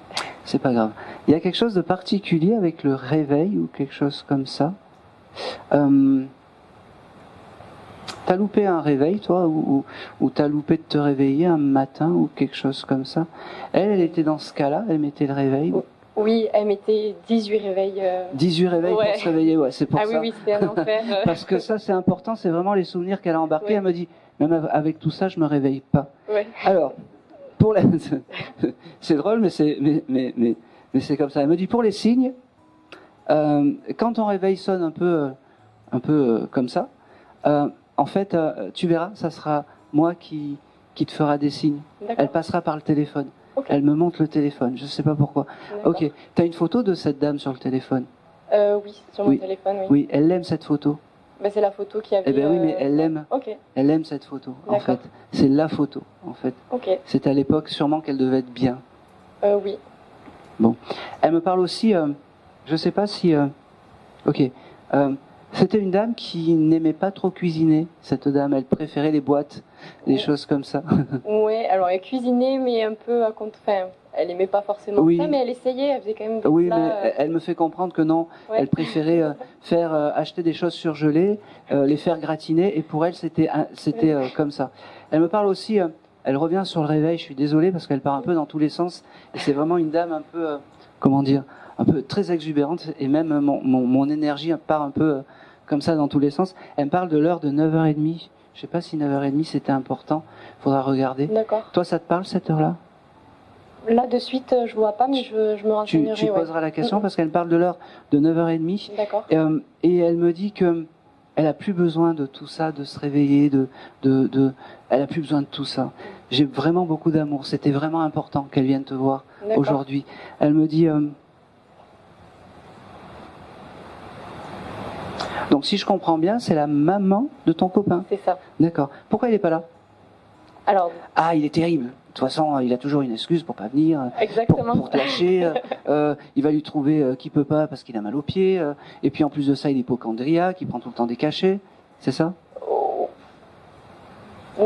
C'est pas grave. Il y a quelque chose de particulier avec le réveil ou quelque chose comme ça. T'as loupé un réveil, toi, ou t'as loupé de te réveiller un matin ou quelque chose comme ça? Elle était dans ce cas-là. Elle mettait le réveil. Oui, elle mettait 18 réveils. 18 réveils Ouais. pour se réveiller, ouais, c'est pour Ah ça. oui, c'était un enfer. Parce que ça, c'est important. C'est vraiment les souvenirs qu'elle a embarqués. Ouais. Elle me dit, même avec tout ça, je me réveille pas. Ouais. Alors, pour la... c'est drôle, mais c'est comme ça. Elle me dit pour les signes, quand ton réveil sonne un peu comme ça, en fait, tu verras, ça sera moi qui te fera des signes. D'accord. Elle passera par le téléphone. Ok. Elle me montre le téléphone. Je sais pas pourquoi. D'accord. Ok. T'as une photo de cette dame sur le téléphone? Oui, sur mon téléphone, oui. Oui, elle aime cette photo. Ben, c'est la photo qui avait... Eh bien oui, mais elle l'aime. Ok. Elle aime cette photo, en fait. C'est la photo, en fait. Ok. C'est à l'époque sûrement qu'elle devait être bien. Oui. Bon. Elle me parle aussi, je sais pas si... ok. C'était une dame qui n'aimait pas trop cuisiner, cette dame. Elle préférait les boîtes, des choses comme ça. Oui, alors elle cuisinait, mais un peu à contre... Enfin, elle aimait pas forcément ça, mais elle essayait, elle faisait quand même des plats, mais elle me fait comprendre que non, elle préférait faire acheter des choses surgelées, les faire gratiner, et pour elle, c'était comme ça. Elle me parle aussi... elle revient sur le réveil, je suis désolé, parce qu'elle part un peu dans tous les sens, et c'est vraiment une dame un peu... comment dire, un peu très exubérante, et même mon énergie part un peu comme ça dans tous les sens. Elle me parle de l'heure de 9h30. Je sais pas si 9h30 c'était important, faudra regarder. D'accord. Toi, ça te parle cette heure-là? Là, de suite, je vois pas, mais je me renseignerai. Tu poseras la question parce qu'elle parle de l'heure de 9h30. D'accord. Et elle me dit que elle a plus besoin de tout ça, de se réveiller, elle a plus besoin de tout ça. J'ai vraiment beaucoup d'amour. C'était vraiment important qu'elle vienne te voir aujourd'hui. Elle me dit... donc si je comprends bien, c'est la maman de ton copain. C'est ça. D'accord. Pourquoi il n'est pas là? Alors... Ah, il est terrible. De toute façon, il a toujours une excuse pour pas venir. Exactement. Pour te lâcher. Il va lui trouver qu'il peut pas parce qu'il a mal aux pieds. Et puis en plus de ça, il est hypochondriaque, il prend tout le temps des cachets. C'est ça? Il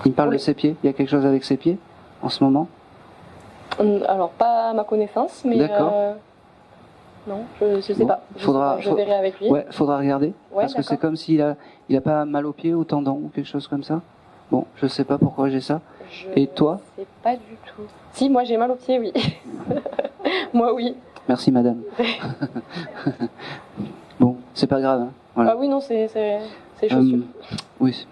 me parle de ses pieds. Il y a quelque chose avec ses pieds en ce moment? Alors, pas à ma connaissance, mais... D'accord. Non, je sais pas. Je verrai avec lui. Ouais, faudra regarder. Parce que c'est comme s'il a pas mal aux pieds, au tendon ou quelque chose comme ça. Bon, je sais pas pourquoi j'ai ça. Et toi? Je sais pas du tout. Si, moi j'ai mal aux pieds, oui. Moi, oui. Merci, madame. Bon, c'est pas grave. Hein. Voilà. Ah oui, non, c'est chaussures. Oui.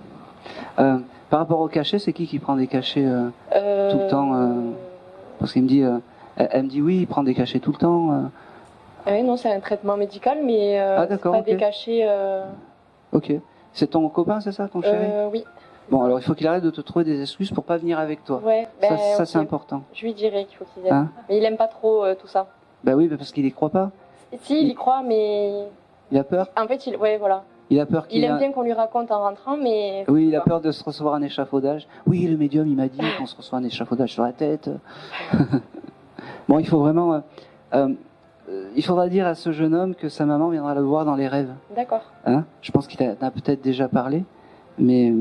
Par rapport au cachet, c'est qui prend des cachets tout le temps parce qu'il me dit, elle me dit oui, il prend des cachets tout le temps. Oui, non, c'est un traitement médical, mais c'est pas des cachets... Ok. C'est ton copain, c'est ça, ton chéri? Oui. Bon, alors il faut qu'il arrête de te trouver des excuses pour pas venir avec toi. Ouais, ça c'est important. Je lui dirai qu'il faut qu'il vienne. Hein? Mais il aime pas trop tout ça. Bah oui, parce qu'il y croit pas. Si, il y croit, mais... Il a peur? En fait, voilà. Il a peur qu'il... Il aime bien qu'on lui raconte en rentrant, mais... Oui, il a peur de se recevoir un échafaudage. Oui, le médium, il m'a dit qu'on se reçoit un échafaudage sur la tête. Bon, il faut vraiment... il faudra dire à ce jeune homme que sa maman viendra le voir dans les rêves. D'accord. Hein? Je pense qu'il en a peut-être déjà parlé, mais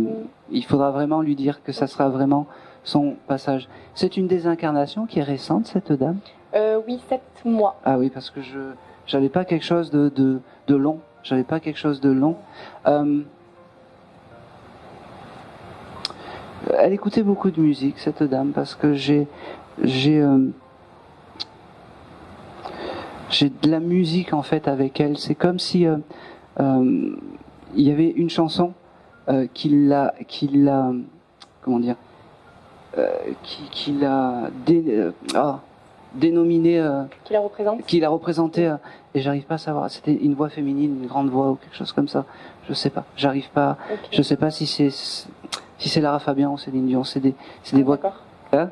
il faudra vraiment lui dire que ça sera vraiment son passage. C'est une désincarnation qui est récente, cette dame? Oui, 7 mois. Ah oui, parce que j'avais pas quelque chose de long. J'avais pas quelque chose de long. Elle écoutait beaucoup de musique, cette dame, parce que j'ai de la musique en fait avec elle. C'est comme si il y avait une chanson qui l'a comment dire, qui l'a dénominée, qui la représentait, et j'arrive pas à savoir. C'était une voix féminine, une grande voix ou quelque chose comme ça. Je sais pas. J'arrive pas. Okay. Je sais pas si c'est Lara Fabian ou Céline Dion. C'est des voix. Hein?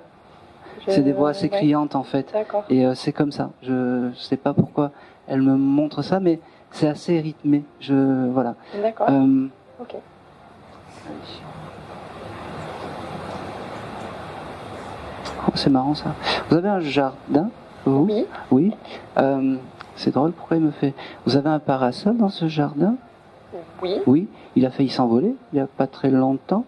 C'est des voix assez criantes en fait. Et c'est comme ça. Je sais pas pourquoi elle me montre ça, mais c'est assez rythmé. Voilà. D'accord. Ok. Oh, c'est marrant ça. Vous avez un jardin, vous? Oui. Oui. C'est drôle. Pourquoi il me fait? Vous avez un parasol dans ce jardin? Oui. Oui. Il a failli s'envoler il y a pas très longtemps.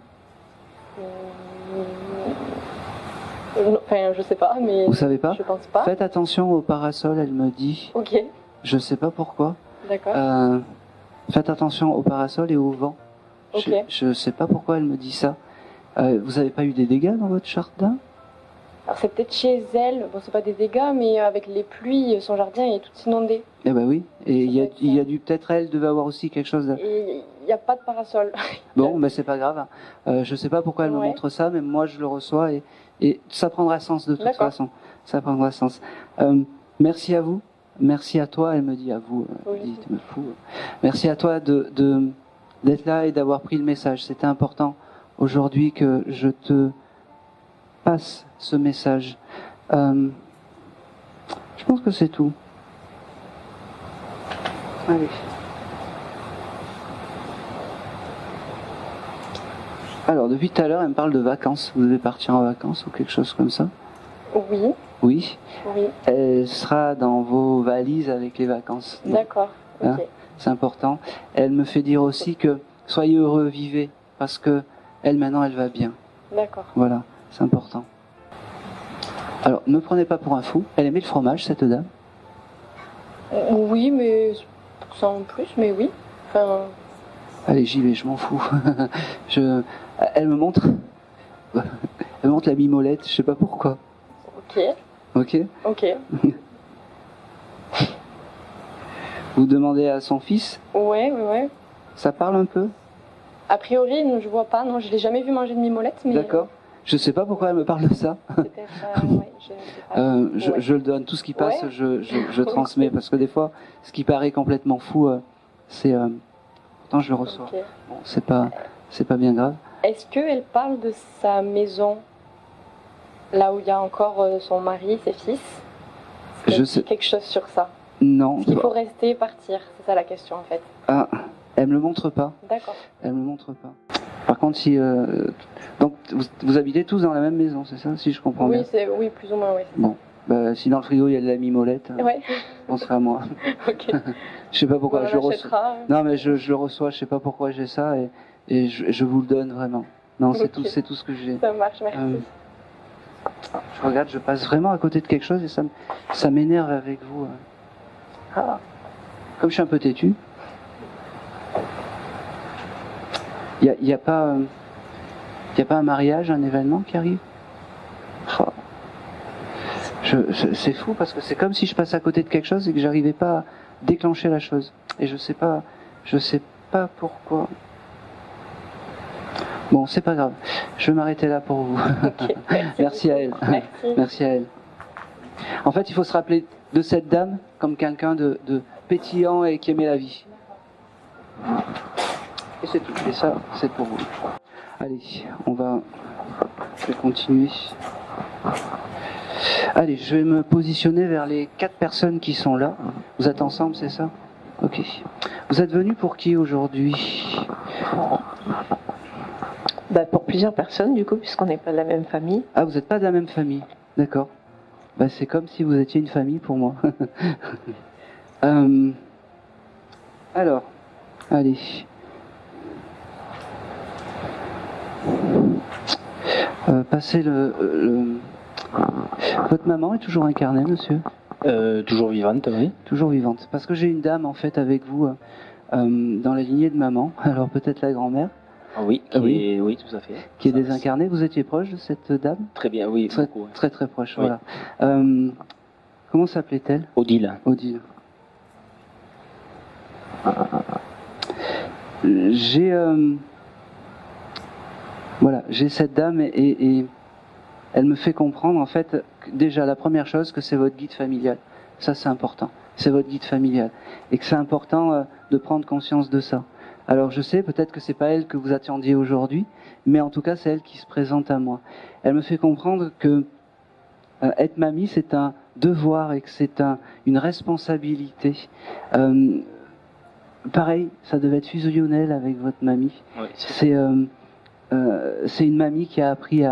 Enfin, je sais pas, mais... Vous savez pas? Je pense pas. Faites attention au parasol, elle me dit. Ok. Je sais pas pourquoi. D'accord. Faites attention au parasol et au vent. Ok. Je sais pas pourquoi elle me dit ça. Vous avez pas eu des dégâts dans votre jardin? Alors c'est peut-être chez elle, bon c'est pas des dégâts, mais avec les pluies, son jardin est tout inondé. Eh ben oui, et il y a dû, peut-être elle devait avoir aussi quelque chose de... Et il n'y a pas de parasol. Bon, mais c'est pas grave. Je sais pas pourquoi elle me montre ça, mais moi je le reçois et ça prendra sens de toute façon. Ça prendra sens. Merci à vous, merci à toi, elle me dit à vous, tu me fous. Merci à toi d'être là et d'avoir pris le message. C'était important aujourd'hui que je te passe ce message. Je pense que c'est tout. Allez. Alors, depuis tout à l'heure, elle me parle de vacances. Vous devez partir en vacances ou quelque chose comme ça? Oui. Oui. Oui. Elle sera dans vos valises avec les vacances. D'accord. Hein, Ok. c'est important. Elle me fait dire aussi que soyez heureux, vivez, parce que elle maintenant, elle va bien. D'accord. Voilà, c'est important. Alors, ne me prenez pas pour un fou. Elle aimait le fromage, cette dame? Oui, mais sans plus, mais oui. Enfin, Allez, j'y vais, je m'en fous. Elle me montre. Elle me montre la mimolette, je sais pas pourquoi. ok. Ok. Ok. Vous demandez à son fils, Ouais, ouais, ouais. ça parle un peu? A priori, non, je vois pas. Non, je l'ai jamais vu manger de mimolette, mais. D'accord. Je sais pas pourquoi elle me parle de ça. Peut-être. Ouais, je sais pas. Ouais. Je le donne, tout ce qui passe, Ouais. je transmets, parce que des fois, ce qui paraît complètement fou, c'est. Pourtant, je le reçois. Ok. Bon, c'est pas bien grave. Est-ce qu'elle parle de sa maison, là où il y a encore son mari, ses fils? Est-ce qu'elle Je dit sais. quelque chose sur ça? Non. Est-ce qu'il faut rester et partir? C'est ça la question en fait. Ah, elle me le montre pas. D'accord. Elle me le montre pas. Par contre, si donc vous habitez tous dans la même maison, c'est ça, si je comprends bien? Oui, plus ou moins, oui. Bon, bah, si dans le frigo il y a de la mimolette, Ouais. pensez à moi. Ok. Je sais pas pourquoi On je le reçois. l'achètera. Non, mais je le reçois. Je sais pas pourquoi j'ai ça et je vous le donne vraiment. Non, c'est Ok. c'est tout ce que j'ai. Ça marche, merci. Je regarde, je passe vraiment à côté de quelque chose et ça m'énerve avec vous. Ah. Comme je suis un peu têtu. Il y a pas un mariage, un événement qui arrive? Oh. C'est fou parce que c'est comme si je passais à côté de quelque chose et que j'arrivais pas à déclencher la chose. Et je sais pas pourquoi. Bon, c'est pas grave. Je vais m'arrêter là pour vous. Ok, Merci à elle. Merci. Merci à elle. En fait, il faut se rappeler de cette dame comme quelqu'un de pétillant et qui aimait la vie. Et c'est tout. Et ça, c'est pour vous. Allez, je vais continuer. Allez, je vais me positionner vers les 4 personnes qui sont là. Vous êtes ensemble, c'est ça? Ok. Vous êtes venus pour qui aujourd'hui? Bah, pour plusieurs personnes, du coup, puisqu'on n'est pas de la même famille. Ah, vous n'êtes pas de la même famille. D'accord. Bah, c'est comme si vous étiez une famille pour moi. Alors, allez. Passez Votre maman est toujours incarnée, monsieur? Toujours vivante, oui. Toujours vivante. Parce que j'ai une dame, en fait, avec vous, dans la lignée de maman. Alors, peut-être la grand-mère. Ah oui, oui, tout à fait. Qui est désincarnée. Vous étiez proche de cette dame? Très bien, oui, très, beaucoup. Ouais. Très, très proche, Oui. voilà. Comment s'appelait-elle? Odile. Odile. J'ai cette dame et elle me fait comprendre en fait déjà la première chose que c'est votre guide familial. Ça c'est important. C'est votre guide familial et que c'est important de prendre conscience de ça. Alors je sais peut-être que c'est pas elle que vous attendiez aujourd'hui, mais en tout cas c'est elle qui se présente à moi. Elle me fait comprendre que être mamie c'est un devoir et que c'est une responsabilité. Pareil, ça devait être fusionnel avec votre mamie. Oui, c'est une mamie qui a appris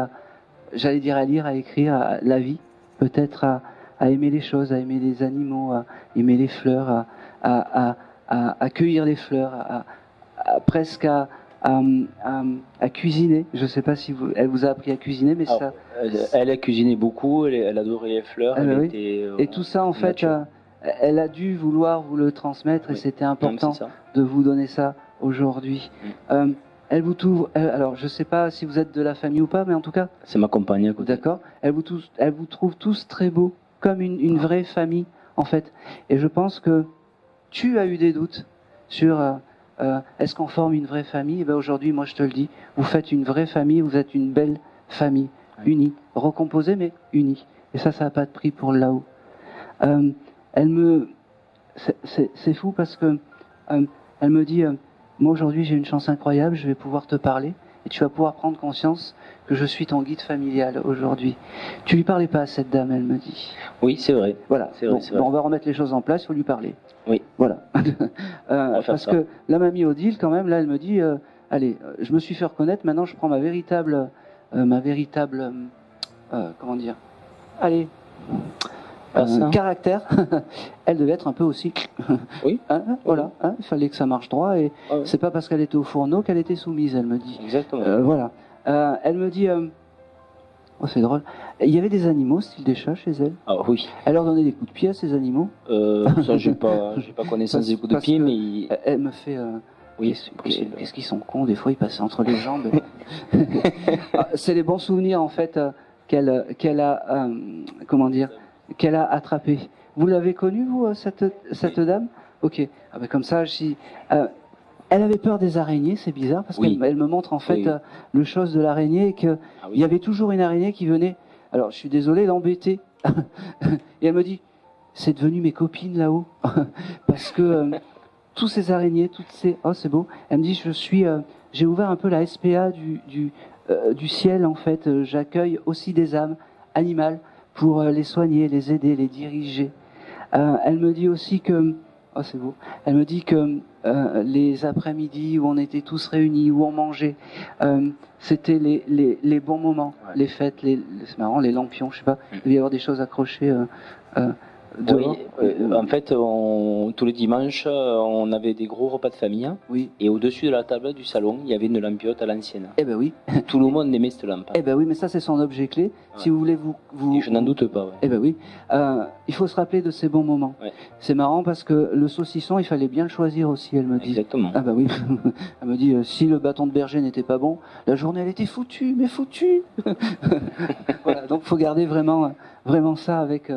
j'allais dire à lire, à écrire, à la vie, peut-être à aimer les choses, à aimer les animaux, à aimer les fleurs, à cueillir les fleurs, presque à cuisiner. Je ne sais pas si elle vous a appris à cuisiner, mais ça... Elle a cuisiné beaucoup, elle adorait les fleurs. Oui. Et tout ça, en fait, elle a dû vouloir vous le transmettre et c'était important de vous donner ça aujourd'hui. Elle vous trouve, alors je ne sais pas si vous êtes de la famille ou pas, mais en tout cas... C'est ma compagne à côté. D'accord. Elle vous trouve tous très beaux, comme une vraie famille, en fait. Et je pense que tu as eu des doutes sur est-ce qu'on forme une vraie famille? Et bien aujourd'hui, moi je te le dis, vous faites une vraie famille, vous êtes une belle famille, unie, recomposée mais unie. Et ça n'a pas de prix pour là-haut. C'est fou parce que elle me dit... moi aujourd'hui j'ai une chance incroyable, je vais pouvoir te parler et tu vas pouvoir prendre conscience que je suis ton guide familial aujourd'hui. Tu lui parlais pas à cette dame, elle me dit. Oui, c'est vrai. Voilà, c'est vrai, bon, on va remettre les choses en place, il faut lui parler. Oui. Voilà. Parce que la mamie Odile, quand même, là, elle me dit, allez, je me suis fait reconnaître, maintenant je prends ma véritable comment dire, allez, caractère. Elle devait être un peu aussi. Oui. Voilà, il fallait que ça marche droit, et c'est pas parce qu'elle était au fourneau qu'elle était soumise, elle me dit. Exactement. Voilà. Elle me dit, oh c'est drôle, il y avait des animaux, style des chats chez elle. Ah oui. Elle leur donnait des coups de pied à ces animaux. Ça, j'ai pas connaissance des coups de pied, mais elle me fait. Oui, c'est possible. Qu'est-ce qu'ils sont cons, des fois ils passaient entre les jambes. C'est les bons souvenirs en fait qu'elle a, comment dire, qu'elle a attrapé. Vous l'avez connue, vous, cette dame? Ok. Ah ben, comme ça, elle avait peur des araignées, c'est bizarre, parce qu'elle me montre en fait le chose de l'araignée, et qu'il y avait toujours une araignée qui venait, alors je suis désolé, l'embêter. Et elle me dit, c'est devenu mes copines là-haut. Parce que tous ces araignées, toutes ces... Oh, c'est beau. Elle me dit, j'ai ouvert un peu la SPA du ciel, en fait. J'accueille aussi des âmes animales pour les soigner, les aider, les diriger. Elle me dit aussi que... Oh, c'est beau. Elle me dit que les après-midi où on était tous réunis, où on mangeait, c'était les bons moments, les fêtes, c'est marrant, les lampions, je sais pas, il devait y avoir des choses accrochées dehors. Oui, en fait, tous les dimanches, on avait des gros repas de famille. Oui. Et au-dessus de la table du salon, il y avait une lampiote à l'ancienne. Eh ben oui. Tout le monde aimait cette lampe. Eh ben oui, mais ça c'est son objet clé. Ouais. Si vous voulez et je n'en doute pas. Ouais. Eh ben oui. Il faut se rappeler de ces bons moments. Ouais. C'est marrant parce que le saucisson, il fallait bien le choisir aussi, elle me dit. Exactement. Ah ben oui. Elle me dit, si le bâton de berger n'était pas bon, la journée elle était foutue, mais foutue. Voilà, donc faut garder vraiment ça avec...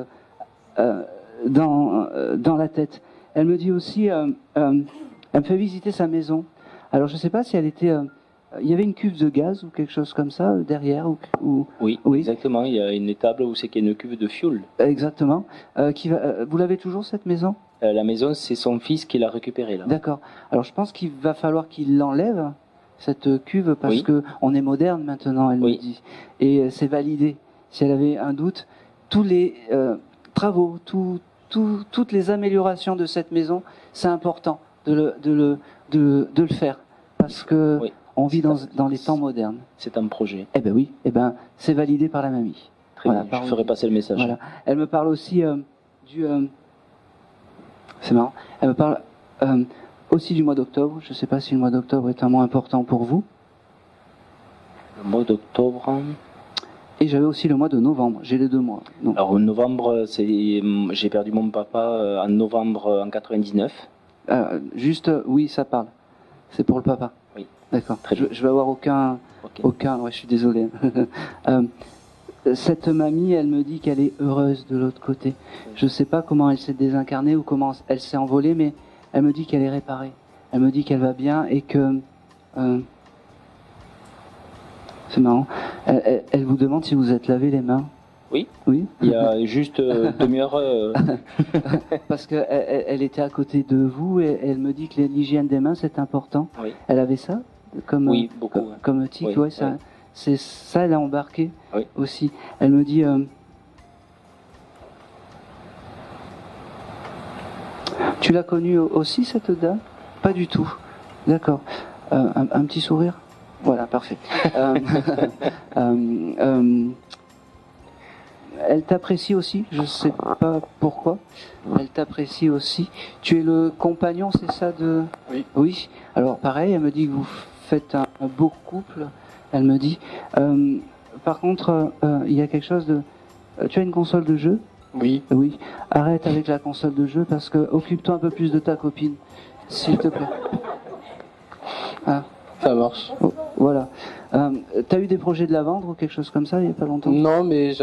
dans la tête. Elle me dit aussi, elle me fait visiter sa maison. Alors je ne sais pas si elle était, il y avait une cuve de gaz ou quelque chose comme ça derrière ou... Oui, exactement. Il y a une étable où c'est qu'il y a une cuve de fioul. Exactement. Vous l'avez toujours cette maison? La maison, c'est son fils qui l'a récupérée là. D'accord. Alors je pense qu'il va falloir qu'il l'enlève cette cuve parce que on est moderne maintenant, elle me dit, et c'est validé. Si elle avait un doute, tous les travaux, toutes les améliorations de cette maison, c'est important de le faire parce que on vit dans les temps modernes. C'est un projet. Eh ben oui, c'est validé par la mamie. Très bien, je ferai passer le message. Voilà. Elle me parle aussi c'est marrant. Elle me parle aussi du mois d'octobre. Je ne sais pas si le mois d'octobre est un mois important pour vous. Le mois d'octobre. Et j'avais aussi le mois de novembre, j'ai les 2 mois. Donc. Alors novembre, j'ai perdu mon papa en novembre en 99. Oui, ça parle. C'est pour le papa. Oui. D'accord. Je vais avoir aucun. Ouais, je suis désolé. Cette mamie, elle me dit qu'elle est heureuse de l'autre côté. Je ne sais pas comment elle s'est désincarnée ou comment elle s'est envolée, mais elle me dit qu'elle est réparée. Elle me dit qu'elle va bien et que... c'est marrant. Elle vous demande si vous êtes lavé les mains. Oui. Oui. Il y a juste demi-heure. Parce qu'elle était à côté de vous et elle me dit que l'hygiène des mains c'est important. Oui. Elle avait ça comme beaucoup. Comme tic, ça. C'est ça, elle a embarqué aussi. Elle me dit. Tu l'as connue aussi cette dame? Pas du tout. D'accord. Un petit sourire. Voilà, parfait. Elle t'apprécie aussi, je ne sais pas pourquoi. Elle t'apprécie aussi. Tu es le compagnon, c'est ça de... Oui. Oui. Alors pareil, elle me dit que vous faites un beau couple. Elle me dit. Par contre, il y a quelque chose de... Tu as une console de jeu? Oui. Oui. Arrête avec la console de jeu parce que occupe-toi un peu plus de ta copine, s'il te plaît. Ah. Ça marche. Oh, voilà. T'as eu des projets de la vendre ou quelque chose comme ça il n'y a pas longtemps? Non, mais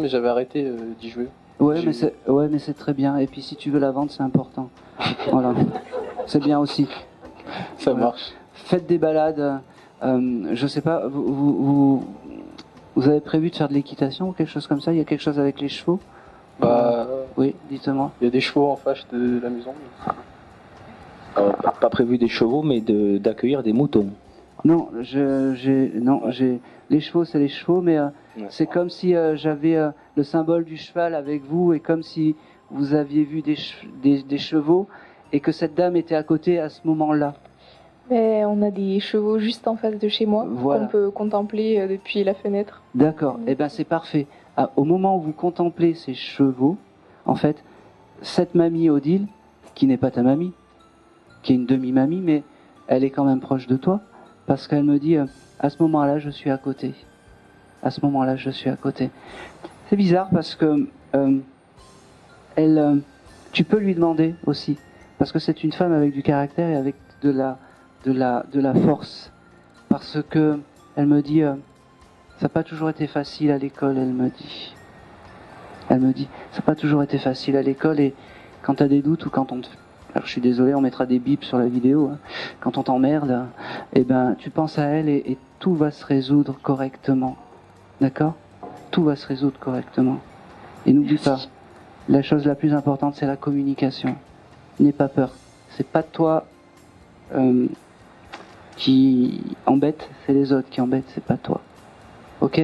j'avais arrêté d'y jouer. Ouais, mais c'est très bien. Et puis si tu veux la vendre, c'est important. Voilà. C'est bien aussi. Ça marche. Faites des balades. Je sais pas. Vous avez prévu de faire de l'équitation ou quelque chose comme ça? Il y a quelque chose avec les chevaux? Oui, dites-moi. Il y a des chevaux en face de la maison. Pas prévu des chevaux, mais d'accueillir des moutons. Non, les chevaux, c'est les chevaux, mais c'est comme si j'avais le symbole du cheval avec vous, et comme si vous aviez vu des chevaux, et que cette dame était à côté à ce moment-là. Mais on a des chevaux juste en face de chez moi, voilà, qu'on peut contempler depuis la fenêtre. D'accord, et ben c'est parfait. Au moment où vous contemplez ces chevaux, en fait, cette mamie Odile, qui n'est pas ta mamie, qui est une demi-mamie, mais elle est quand même proche de toi, parce qu'elle me dit, à ce moment-là, je suis à côté. À ce moment-là, je suis à côté. C'est bizarre parce que tu peux lui demander aussi, parce que c'est une femme avec du caractère et avec de la force, parce que elle me dit, ça n'a pas toujours été facile à l'école, elle me dit, ça n'a pas toujours été facile à l'école, et quand tu as des doutes ou quand on te... Alors je suis désolé, on mettra des bips sur la vidéo, hein. Quand on t'emmerde, eh ben, tu penses à elle et tout va se résoudre correctement. D'accord ? Tout va se résoudre correctement. Et n'oublie pas, la chose la plus importante, c'est la communication. N'aie pas peur. C'est pas toi qui embête, c'est les autres qui embêtent, c'est pas toi. Ok ?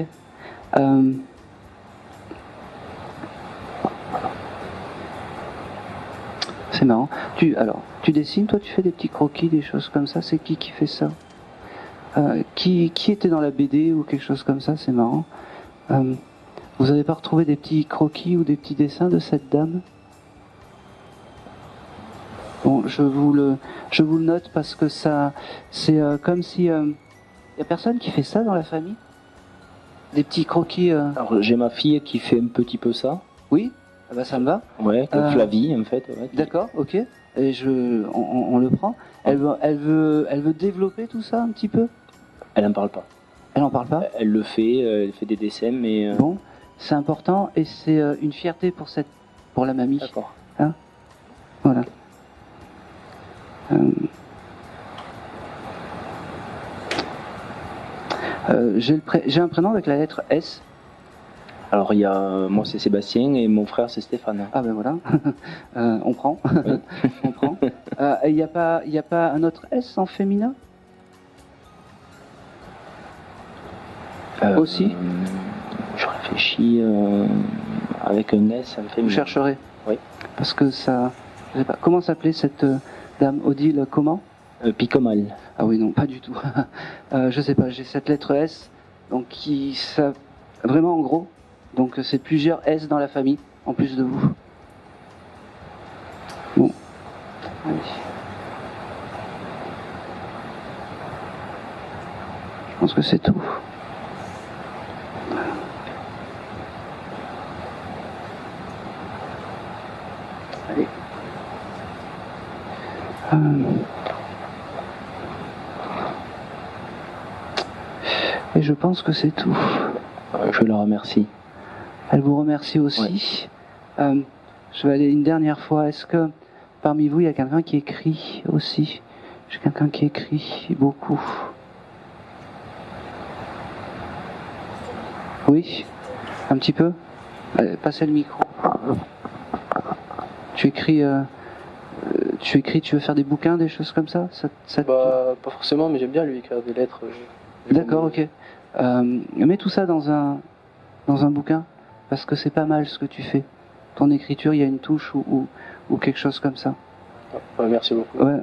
C'est marrant. Tu dessines, toi, tu fais des petits croquis, des choses comme ça. C'est qui fait ça ? Qui était dans la BD ou quelque chose comme ça ? C'est marrant. Vous n'avez pas retrouvé des petits croquis ou des petits dessins de cette dame ? Bon, je vous le note parce que ça, c'est comme si y a personne qui fait ça dans la famille. Des petits croquis. Alors j'ai ma fille qui fait un petit peu ça. Oui. Ah bah ça me va. Ouais, comme Flavie en fait. Ouais. D'accord, ok. Et on le prend. Elle veut développer tout ça un petit peu. Elle en parle pas. Elle en parle pas. Elle le fait. Elle fait des dessins, mais. Bon, c'est important et c'est une fierté pour la mamie. D'accord. Hein, voilà. J'ai un prénom avec la lettre S. Alors il y a moi c'est Sébastien et mon frère c'est Stéphane. Ah ben voilà, on prend, oui. On prend. Il n'y a pas un autre S en féminin aussi. Je réfléchis avec un S en féminin. Vous chercherez. Oui. Parce que ça, je sais pas. Comment s'appelait cette dame Odile? Comment? Picomal. Ah oui non, pas du tout. Je sais pas. J'ai cette lettre S, donc ça vraiment en gros. Donc c'est plusieurs S dans la famille, en plus de vous. Bon. Allez. Je pense que c'est tout. Allez. Et je pense que c'est tout. Je la remercie. Elle vous remercie aussi. Ouais. Je vais aller une dernière fois. Est-ce que parmi vous, il y a quelqu'un qui écrit aussi? J'ai quelqu'un qui écrit beaucoup. Oui? Un petit peu? Allez, passez le micro. Tu écris, tu veux faire des bouquins, des choses comme ça? Pas forcément, mais j'aime bien lui écrire des lettres. D'accord, ok. Mets tout ça dans un bouquin. Parce que c'est pas mal ce que tu fais. Ton écriture, il y a une touche ou quelque chose comme ça. Ouais, merci beaucoup. Ouais.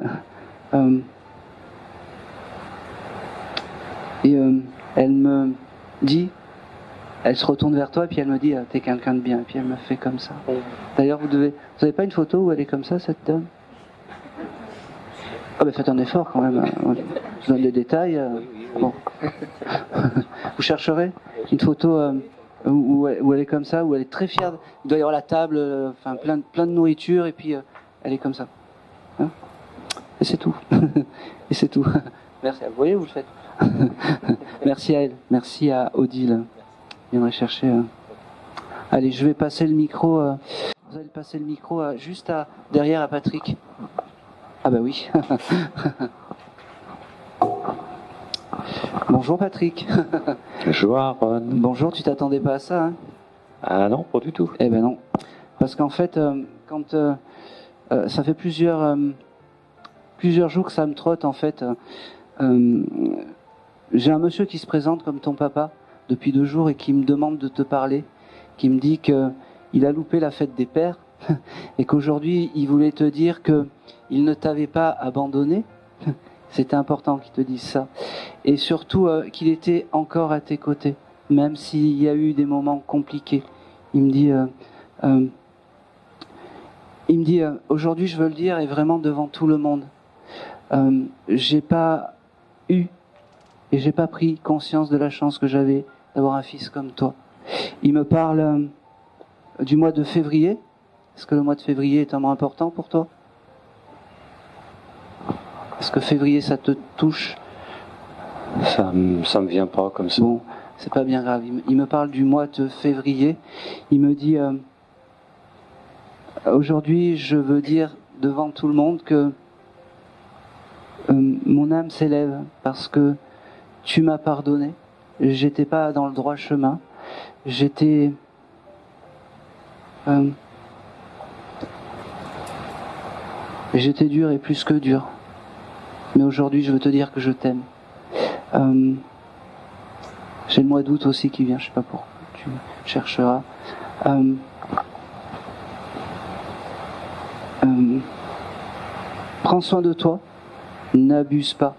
Elle me dit, elle se retourne vers toi et puis elle me dit, t'es quelqu'un de bien. Et puis elle me fait comme ça. Ouais. D'ailleurs, vous avez pas une photo où elle est comme ça, cette dame? Ah ben faites un effort quand même. Je donne des détails. Bon. Vous chercherez une photo où elle est comme ça, où elle est très fière. Il doit y avoir la table, enfin plein de nourriture, et puis elle est comme ça. Hein, et c'est tout. Et c'est tout. Merci. Vous voyez, vous le faites. Merci à elle. Merci à Odile. Je viendrai chercher. Allez, je vais passer le micro. Vous allez passer le micro juste derrière à Patrick. Ah bah oui. Bonjour Patrick. Bonjour Aaron. Bonjour, tu t'attendais pas à ça, hein? Ah non, pas du tout. Eh ben non. Parce qu'en fait, quand ça fait plusieurs jours que ça me trotte, en fait, j'ai un monsieur qui se présente comme ton papa depuis 2 jours et qui me demande de te parler, qui me dit qu'il a loupé la fête des pères et qu'aujourd'hui il voulait te dire qu'il ne t'avait pas abandonné. C'était important qu'il te dise ça. Et surtout qu'il était encore à tes côtés, même s'il y a eu des moments compliqués. Il me dit, aujourd'hui je veux le dire et vraiment devant tout le monde. J'ai pas eu et j'ai pas pris conscience de la chance que j'avais d'avoir un fils comme toi. Il me parle du mois de février. Est-ce que le mois de février est un mois important pour toi? Est-ce que février ça te touche? Ça me vient pas comme ça. Bon, c'est pas bien grave. Il me parle du mois de février. Il me dit aujourd'hui je veux dire devant tout le monde que mon âme s'élève parce que tu m'as pardonné. J'étais pas dans le droit chemin. J'étais dur et plus que dur. Mais aujourd'hui, je veux te dire que je t'aime. J'ai le mois d'août aussi qui vient. Je sais pas pourquoi. Tu chercheras. Prends soin de toi. N'abuse pas.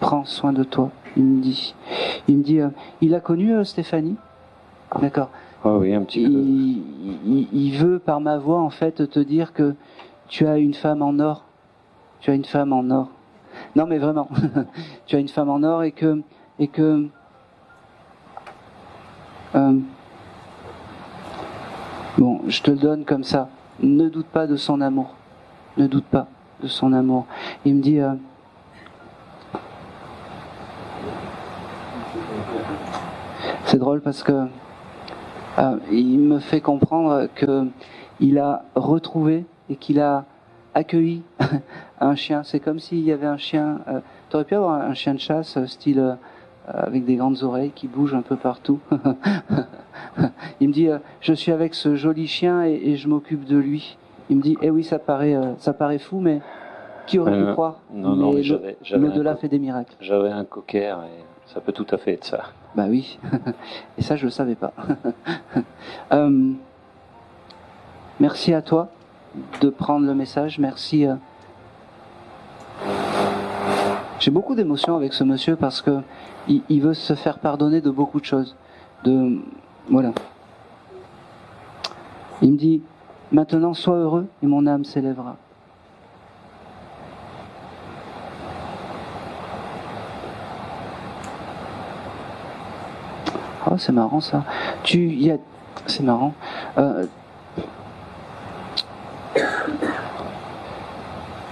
Prends soin de toi. Il me dit, il a connu Stéphanie? D'accord. Oh oui, un petit peu. Il veut, par ma voix, en fait, te dire que tu as une femme en or. Tu as une femme en or. Non, mais vraiment. Tu as une femme en or et que bon, je te le donne comme ça. Ne doute pas de son amour. Ne doute pas de son amour. Il me dit... c'est drôle parce que il me fait comprendre qu'il a retrouvé et qu'il a accueilli un chien. C'est comme s'il y avait un chien... tu aurais pu avoir un chien de chasse, style avec des grandes oreilles qui bougent un peu partout. Il me dit, je suis avec ce joli chien et je m'occupe de lui. Il me dit, eh oui, ça paraît fou, mais qui aurait pu croire? Non, mais l'au-delà fait des miracles. J'avais un cocker et ça peut tout à fait être ça. Bah oui, et ça je le savais pas. Merci à toi de prendre le message, merci. J'ai beaucoup d'émotions avec ce monsieur parce que il veut se faire pardonner de beaucoup de choses. Voilà. Il me dit, maintenant sois heureux et mon âme s'élèvera. Oh, c'est marrant ça. C'est marrant.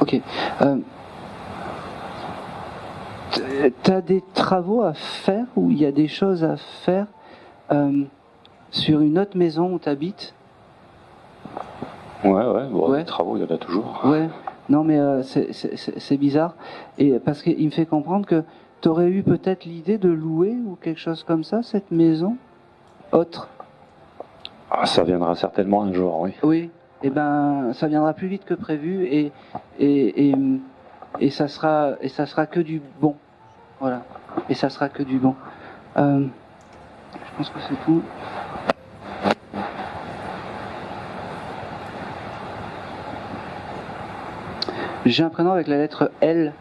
Ok. T'as des travaux à faire ou il y a des choses à faire sur une autre maison où t'habites? Ouais. Bon, ouais. Les travaux, il y en a toujours. Ouais. Non, mais c'est bizarre. Et parce qu'il me fait comprendre que t'aurais eu peut-être l'idée de louer ou quelque chose comme ça, cette maison autre? Ah, ça viendra certainement un jour, oui. Oui, et ben ça viendra plus vite que prévu et ça sera que du bon. Voilà. Et ça sera que du bon. Je pense que c'est tout. J'ai un prénom avec la lettre L.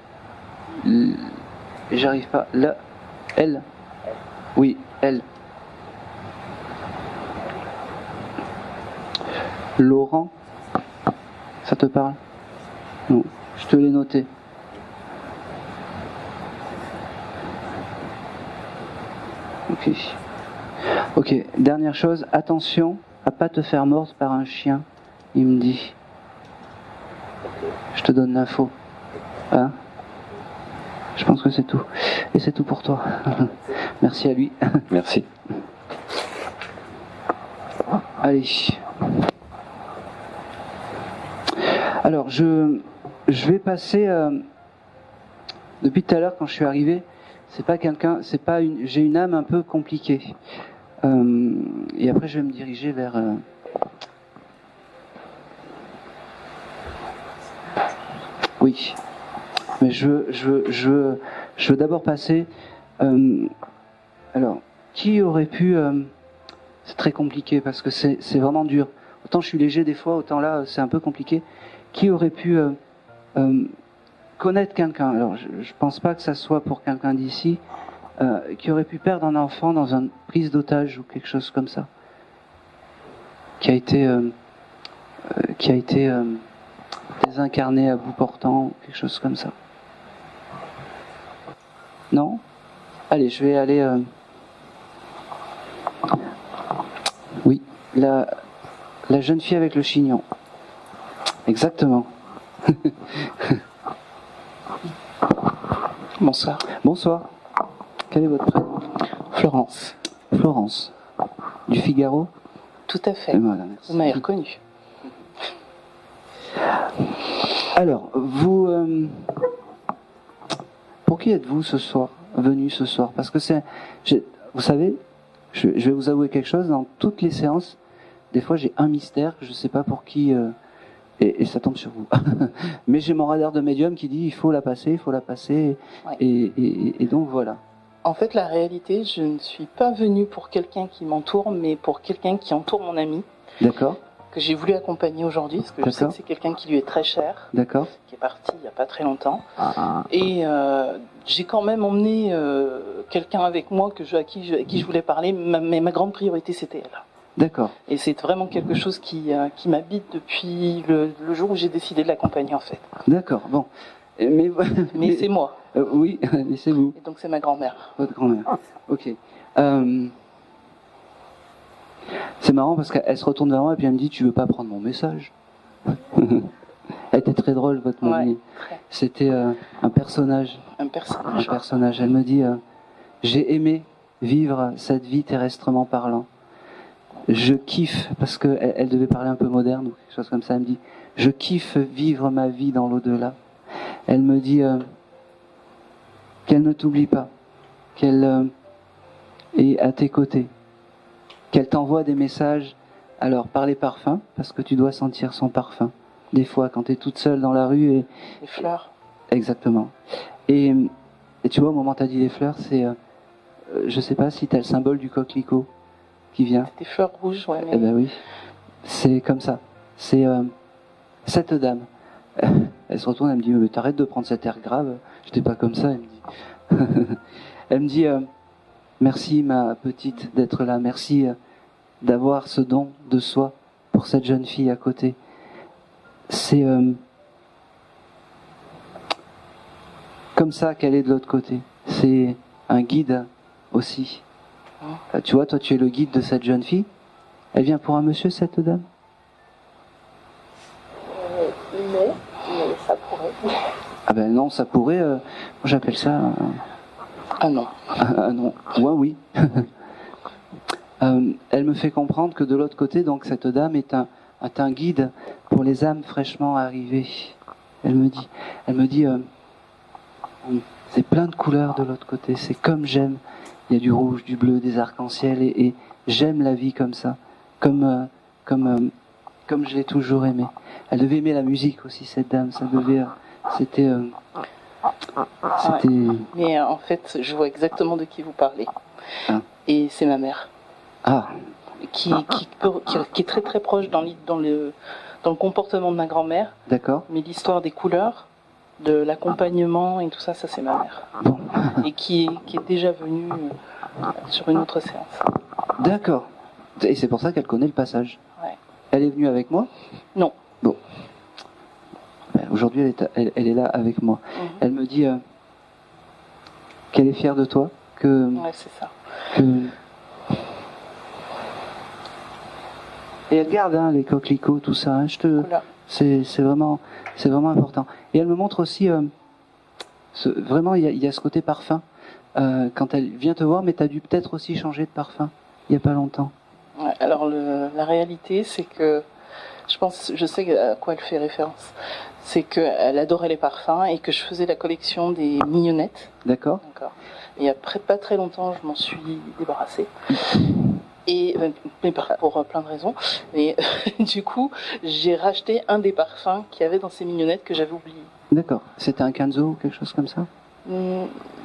Et j'arrive pas. Là, L. Oui, L. Laurent. Ça te parle? Non, je te l'ai noté. Ok. Ok, dernière chose, attention à pas te faire mordre par un chien. Il me dit. Je te donne l'info. Hein? Je pense que c'est tout. Et c'est tout pour toi. Merci à lui. Merci. Allez. Alors, je vais passer... depuis tout à l'heure, quand je suis arrivé, j'ai une âme un peu compliquée. Et après, je vais me diriger vers... Oui. Mais je veux d'abord passer Alors, qui aurait pu... c'est très compliqué parce que c'est vraiment dur. Autant je suis léger des fois, autant là c'est un peu compliqué. Qui aurait pu connaître quelqu'un, alors je pense pas que ça soit pour quelqu'un d'ici, qui aurait pu perdre un enfant dans une prise d'otage ou quelque chose comme ça, qui a été désincarné à bout portant, quelque chose comme ça. Non? Allez, je vais aller... Oui, la jeune fille avec le chignon. Exactement. Bonsoir. Bonsoir. Quel est votre prénom? Florence. Florence. Du Figaro? Tout à fait. Voilà, merci. Vous m'avez reconnu. Alors, vous... pour qui êtes-vous ce soir? Venu ce soir? Parce que c'est... Vous savez, je vais vous avouer quelque chose, dans toutes les séances, des fois j'ai un mystère que je ne sais pas pour qui... Et ça tombe sur vous. Mais j'ai mon radar de médium qui dit il faut la passer, Ouais. et donc voilà. En fait, la réalité, je ne suis pas venue pour quelqu'un qui m'entoure, mais pour quelqu'un qui entoure mon ami. D'accord. Que j'ai voulu accompagner aujourd'hui, parce que je sais que c'est quelqu'un qui lui est très cher. D'accord. Qui est parti il n'y a pas très longtemps. Et j'ai quand même emmené quelqu'un avec moi à qui je voulais parler, mais ma grande priorité, c'était elle. D'accord. Et c'est vraiment quelque chose qui m'habite depuis le jour où j'ai décidé de l'accompagner, en fait. D'accord, bon. Mais c'est moi. Oui, mais c'est vous. Et donc c'est ma grand-mère. Votre grand-mère. Ok. C'est marrant parce qu'elle se retourne vers moi et puis elle me dit tu veux pas prendre mon message? Elle était très drôle, votre mamie. Ouais, c'était un personnage. Un personnage. Un personnage. Elle me dit j'ai aimé vivre cette vie terrestrement parlant. Je kiffe, parce qu'elle devait parler un peu moderne ou quelque chose comme ça, elle me dit je kiffe vivre ma vie dans l'au-delà. Elle me dit qu'elle ne t'oublie pas, qu'elle est à tes côtés, qu'elle t'envoie des messages, alors par les parfums, parce que tu dois sentir son parfum, des fois quand tu es toute seule dans la rue. Les fleurs. Exactement. Et tu vois, au moment où tu as dit les fleurs, c'est, je sais pas si tu as le symbole du coquelicot qui vient. Des fleurs rouges, ouais. Mais... Eh ben oui, c'est comme ça. C'est cette dame. Elle se retourne, elle me dit mais t'arrêtes de prendre cet air grave. J'étais pas comme ça. Elle me dit merci ma petite d'être là. Merci d'avoir ce don de soi pour cette jeune fille à côté. C'est comme ça qu'elle est de l'autre côté. C'est un guide aussi. Tu vois, toi tu es le guide de cette jeune fille. Elle vient pour un monsieur, cette dame? Mais ça pourrait. Ah ben non, ça pourrait. Moi j'appelle ça. Ah non. Ah non. Ouais, oui. Elle me fait comprendre que de l'autre côté, donc cette dame est un guide pour les âmes fraîchement arrivées. Elle me dit, c'est plein de couleurs de l'autre côté. C'est comme j'aime. Il y a du rouge, du bleu, des arcs-en-ciel et j'aime la vie comme ça, comme je l'ai toujours aimé. Elle devait aimer la musique aussi, cette dame. Ça devait, c'était. Mais en fait, je vois exactement de qui vous parlez. Ah. Et c'est ma mère. Ah. Qui est très très proche dans le comportement de ma grand-mère. D'accord. Mais l'histoire des couleurs, de l'accompagnement et tout ça, ça c'est ma mère. Bon. Et qui est déjà venue sur une autre séance. D'accord. Et c'est pour ça qu'elle connaît le passage. Ouais. Elle est venue avec moi? Non. Bon. Aujourd'hui, elle est là avec moi. Mm-hmm. Elle me dit qu'elle est fière de toi. Ouais, c'est ça. Et elle garde les coquelicots, tout ça. Hein, c'est vraiment important. Et elle me montre aussi, vraiment, il y a ce côté parfum. Quand elle vient te voir, mais tu as dû peut-être aussi changer de parfum il n'y a pas longtemps. Ouais, alors la réalité, c'est que je sais à quoi elle fait référence. C'est qu'elle adorait les parfums et que je faisais la collection des mignonnettes. D'accord. Et après pas très longtemps, je m'en suis débarrassée. Et pour plein de raisons. Et du coup, j'ai racheté un des parfums qu'il y avait dans ces mignonnettes que j'avais oublié. D'accord. C'était un Kenzo ou quelque chose comme ça?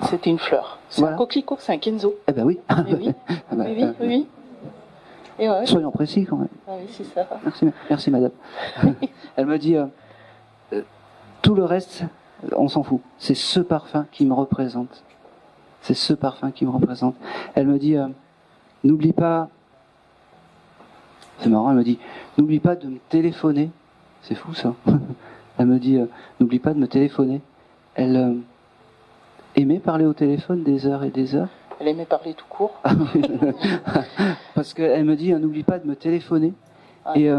C'était une fleur. C'est un coquelicot, c'est un kenzo. Eh ben oui. Eh oui. Oui. Et ouais. Soyons précis quand même. Ah oui, c'est ça. Merci madame. Elle me dit, tout le reste, on s'en fout. C'est ce parfum qui me représente. C'est ce parfum qui me représente. Elle me dit, n'oublie pas, c'est marrant, elle me dit, n'oublie pas de me téléphoner. C'est fou ça. Elle me dit, n'oublie pas de me téléphoner. Elle aimait parler au téléphone des heures et des heures. Elle aimait parler tout court. Parce qu'elle me dit, n'oublie pas de me téléphoner. Ouais. Et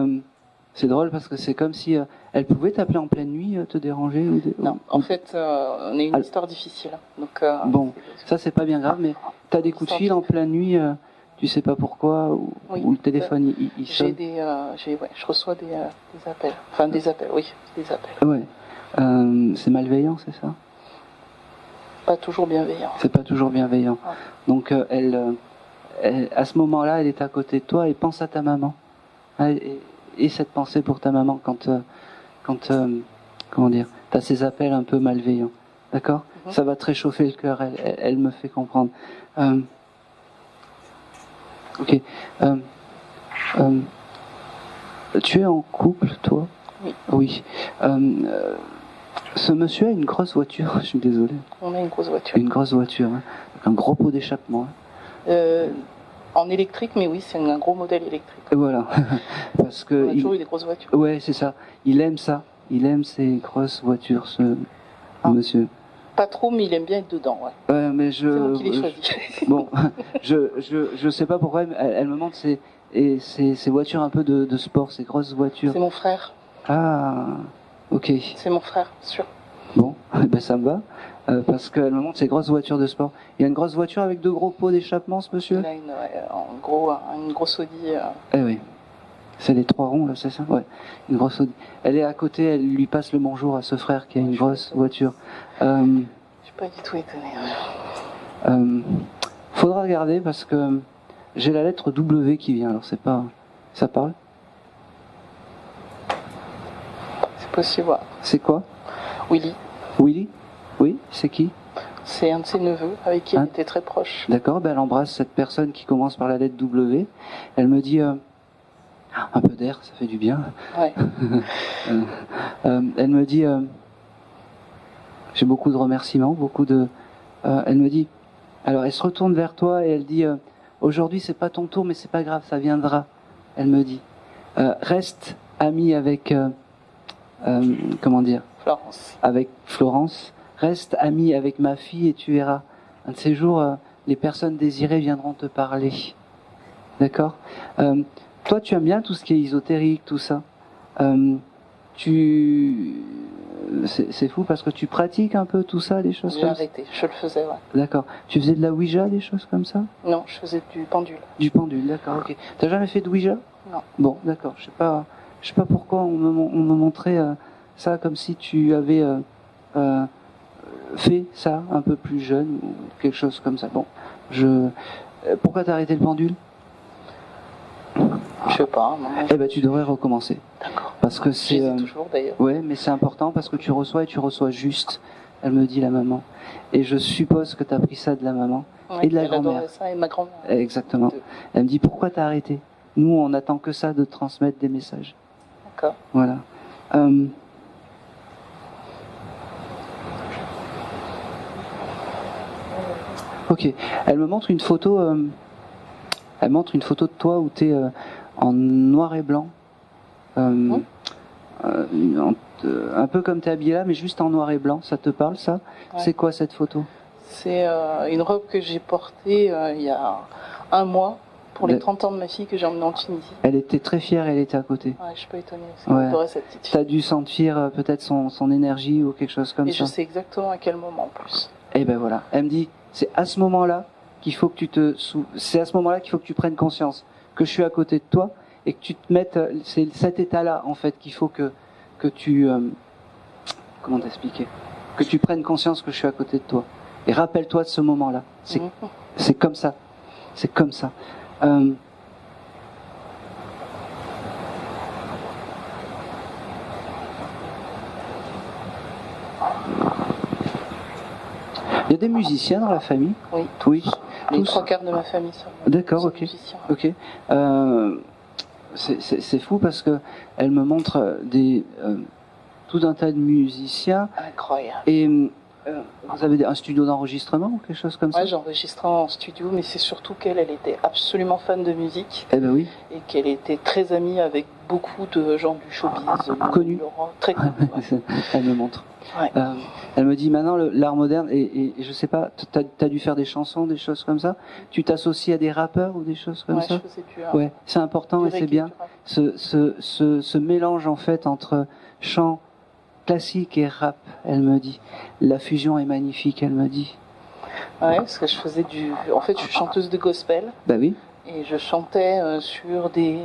c'est drôle parce que c'est comme si elle pouvait t'appeler en pleine nuit, te déranger. Non, en fait, on a une histoire difficile. Donc, bon, ça c'est pas bien grave, mais t'as des coups de fil en pleine nuit, tu sais pas pourquoi, ou le téléphone il sonne. Je reçois des appels. Enfin, des appels, oui, des appels. Ouais. C'est malveillant, c'est ça? Pas toujours bienveillant. C'est pas toujours bienveillant. Ouais. Donc elle, à ce moment-là, elle est à côté de toi et pense à ta maman. Et cette pensée pour ta maman quand comment dire, t'as ces appels un peu malveillants. D'accord? Ça va te réchauffer le cœur. Elle me fait comprendre. Ok. Tu es en couple, toi? Oui. Oui. Ce monsieur a une grosse voiture, je suis désolé. On a une grosse voiture. Une grosse voiture, hein. Un gros pot d'échappement. En électrique, mais oui, c'est un gros modèle électrique. Et voilà. Parce que on a toujours eu des grosses voitures. Ouais, c'est ça. Il aime ça. Il aime ces grosses voitures, ce monsieur. Pas trop, mais il aime bien être dedans, ouais. Ouais, mais c'est moi qui l'ai choisi. Bon, je sais pas pourquoi, elle me montre ces voitures un peu de sport, ces grosses voitures. C'est mon frère. Ah, ok. C'est mon frère, sûr. Bon, ben ça me va. Parce qu'elle me montre ces grosses voitures de sport. Il y a une grosse voiture avec 2 gros pots d'échappement, ce monsieur? Il a une grosse Audi. Eh oui. C'est les 3 ronds, là, c'est ça? Ouais. Une grosse Audi. Elle est à côté, elle lui passe le bonjour à ce frère qui a une grosse voiture. Je suis pas du tout étonnée. Faudra regarder parce que j'ai la lettre W qui vient, alors c'est pas... Ça parle? C'est possible, ouais. C'est quoi? Willy. Willy? Oui, c'est qui? C'est un de ses neveux avec qui elle était très proche. D'accord, ben elle embrasse cette personne qui commence par la lettre W. Elle me dit un peu d'air, ça fait du bien. Ouais. Elle me dit j'ai beaucoup de remerciements, elle me dit, alors elle se retourne vers toi et elle dit aujourd'hui c'est pas ton tour mais c'est pas grave, ça viendra. Elle me dit reste amie avec comment dire? Florence. Avec Florence. Reste amie avec ma fille et tu verras. Un de ces jours, les personnes désirées viendront te parler. D'accord? Toi, tu aimes bien tout ce qui est ésotérique, tout ça. C'est fou parce que tu pratiques un peu tout ça, des choses comme ça. J'ai arrêté, je le faisais, ouais. D'accord. Tu faisais de la Ouija, des choses comme ça? Non, je faisais du pendule. Du pendule, d'accord, ok. T'as jamais fait de Ouija? Non. Bon, d'accord. Je sais pas pourquoi on me montrait ça comme si tu avais fait ça un peu plus jeune ou quelque chose comme ça. Bon, pourquoi t'as arrêté le pendule? Je sais pas. Non. Eh ben, tu devrais recommencer. D'accord. Parce que c'est. toujours d'ailleurs. Ouais, mais c'est important parce que tu reçois et tu reçois juste. Elle me dit la maman. Et je suppose que t'as pris ça de la maman et de la grand-mère. Ça et ma grand-mère. Exactement. Elle me dit pourquoi t'as arrêté? Nous, on n'attend que ça de transmettre des messages. D'accord. Voilà. Ok. Elle me montre une photo. Elle montre une photo de toi où tu es en noir et blanc. Un peu comme tu es habillé là, mais juste en noir et blanc. Ça te parle, ça? Ouais. C'est quoi cette photo? C'est une robe que j'ai portée il y a 1 mois pour les 30 ans de ma fille que j'ai emmenée en Tunisie. Elle était très fière, elle était à côté. Ouais, je suis pas étonnée. Parce qu'elle adorait cette petite fille. Tu as dû sentir peut-être son énergie ou quelque chose comme ça. Et je sais exactement à quel moment en plus. Et ben voilà. Elle me dit, c'est à ce moment-là qu'il faut que c'est à ce moment-là qu'il faut que tu prennes conscience que je suis à côté de toi et que tu te mettes, c'est cet état-là en fait qu'il faut que tu comment t'expliquer, que tu prennes conscience que je suis à côté de toi et rappelle-toi de ce moment-là. C'est comme ça, c'est comme ça. y a des musiciens dans la famille? Oui. Oui. Les Tous. 3/4 de ma famille sont. D'accord, sont ok. musiciens. Ok. C'est fou parce que elle me montre tout un tas de musiciens. Incroyable. Et vous avez un studio d'enregistrement ou quelque chose comme ça? Ouais, j'enregistrais en studio, mais c'est surtout qu'elle était absolument fan de musique. Eh ben oui. Et qu'elle était très amie avec beaucoup de gens du showbiz. Connus. Très connus. Ouais. Elle me montre. Ouais. Elle me dit maintenant l'art moderne, et je sais pas, t'as dû faire des chansons, des choses comme ça. Tu t'associes à des rappeurs ou des choses comme ça? Je faisais du rap. Ouais, c'est important et c'est bien. Ce mélange en fait entre chant classique et rap, elle me dit. La fusion est magnifique, elle me dit. Ouais, parce que je faisais en fait, je suis chanteuse de gospel. Bah oui. Et je chantais sur du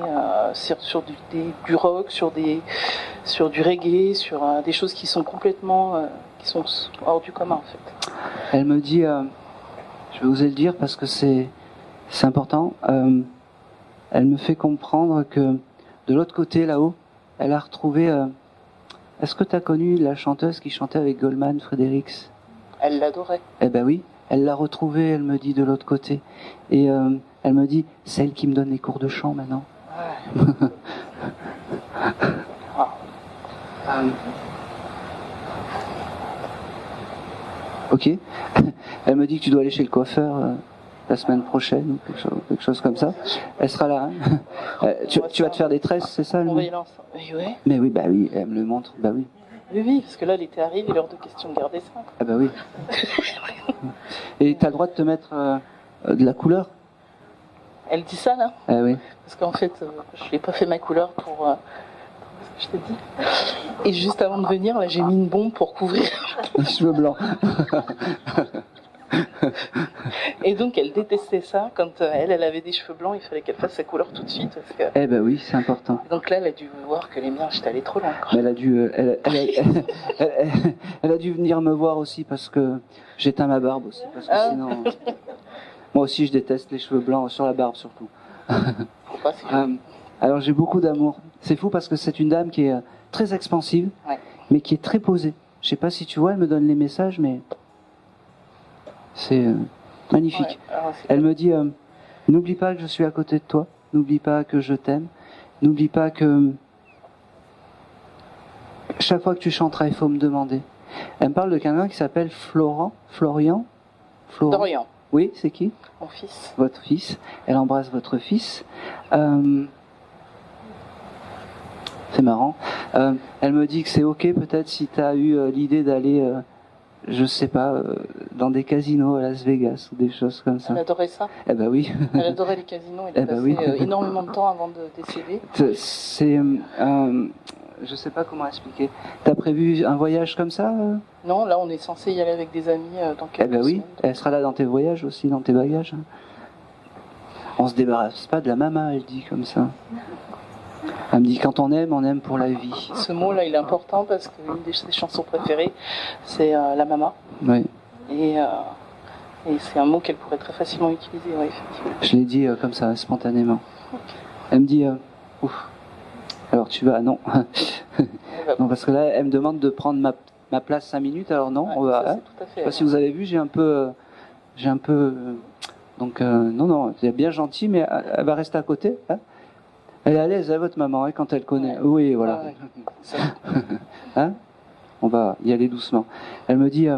rock, sur du reggae, sur des choses qui sont complètement qui sont hors du commun en fait. Elle me dit, je vais oser le dire parce que c'est important. Elle me fait comprendre que de l'autre côté là-haut, elle a retrouvé. Est-ce que tu as connu la chanteuse qui chantait avec Goldman, Fredericks? Elle l'adorait. Eh ben oui, elle l'a retrouvée, elle me dit, de l'autre côté. Et elle me dit, c'est elle qui me donne les cours de chant maintenant. Ouais. Ok. Elle me dit que tu dois aller chez le coiffeur la semaine prochaine ou quelque chose comme ça. Elle sera là. Hein. Tu vas te faire des tresses, c'est ça? On va y lancer. Ouais. Mais oui, bah oui, elle me le montre. Bah oui. Oui, parce que là, l'été arrive, il est hors de question de garder ça. Ah bah oui. Et t'as le droit de te mettre de la couleur? Elle dit ça, là? Ah oui. Parce qu'en fait, je n'ai pas fait ma couleur pour... ce que je t'ai dit. Et juste avant de venir, là, j'ai mis une bombe pour couvrir. Les cheveux blancs. Et donc, elle détestait ça. Quand elle avait des cheveux blancs, il fallait qu'elle fasse sa couleur tout de suite. Parce que... Eh ben oui, c'est important. Et donc là, elle a dû voir que les miens, j'étais allée trop loin. Mais elle a dû, elle a dû venir me voir aussi parce que j'éteins ma barbe aussi. Parce que sinon, moi aussi, je déteste les cheveux blancs sur la barbe surtout. Alors j'ai beaucoup d'amour. C'est fou parce que c'est une dame qui est très expansive, mais qui est très posée. Je sais pas si tu vois, elle me donne les messages, mais c'est magnifique. Elle me dit, n'oublie pas que je suis à côté de toi, n'oublie pas que je t'aime, n'oublie pas que chaque fois que tu chanteras, il faut me demander. Elle me parle de quelqu'un qui s'appelle Florian. Dorian. Oui, c'est qui? Mon fils. Votre fils. Elle embrasse votre fils. C'est marrant. Elle me dit que c'est ok peut-être si tu as eu l'idée d'aller, je sais pas, dans des casinos à Las Vegas ou des choses comme ça. Elle adorait ça. Eh ben oui. Elle adorait les casinos. Elle a passé énormément de temps avant de décéder. C'est, je sais pas comment expliquer. T'as prévu un voyage comme ça? Non, là on est censé y aller avec des amis dans quelques semaines. Oui, elle sera là dans tes voyages aussi, dans tes bagages. On se débarrasse pas de la maman, elle dit comme ça. Elle me dit quand on aime pour la vie. Ce mot-là, il est important parce qu'une de ses chansons préférées, c'est la maman. Oui. Et c'est un mot qu'elle pourrait très facilement utiliser, oui, effectivement. Je l'ai dit comme ça, spontanément. Okay. Elle me dit, ouf, alors tu vas, non. Non, parce que là, elle me demande de prendre ma place 5 minutes, alors non, on va. Tout à fait, je sais pas si vous avez vu, j'ai un peu. Donc, non, c'est bien gentil, mais elle va rester à côté. Hein. Elle est à l'aise, votre maman, hein, quand elle connaît. Ouais. Oui, voilà. Hein, on va y aller doucement. Elle me dit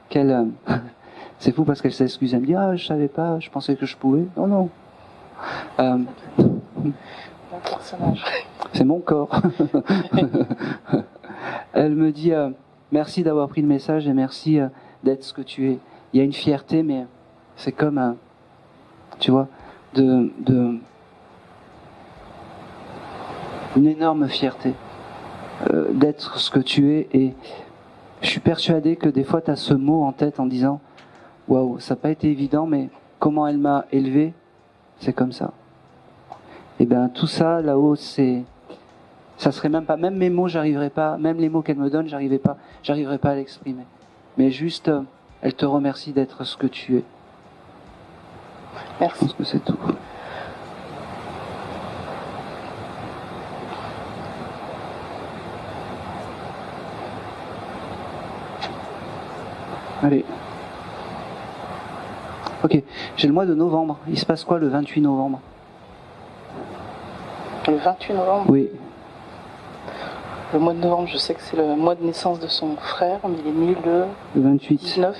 qu'elle... c'est fou parce qu'elle s'excuse. Elle me dit, je savais pas, je pensais que je pouvais. Non. Un personnage. C'est mon corps. Elle me dit, merci d'avoir pris le message et merci d'être ce que tu es. Il y a une fierté, mais c'est comme, tu vois, une énorme fierté d'être ce que tu es, et je suis persuadé que des fois tu as ce mot en tête en disant waouh, ça n'a pas été évident, mais comment elle m'a élevé, c'est comme ça. Et bien tout ça là-haut, ça serait même pas, même mes mots, j'arriverais pas, même les mots qu'elle me donne, j'arriverais pas à l'exprimer. Mais juste, elle te remercie d'être ce que tu es. Merci. Je pense que c'est tout. Allez. Ok, j'ai le mois de novembre. Il se passe quoi le 28 novembre? Le 28 novembre? Oui. Le mois de novembre, je sais que c'est le mois de naissance de son frère, mais il est né le 28. 19,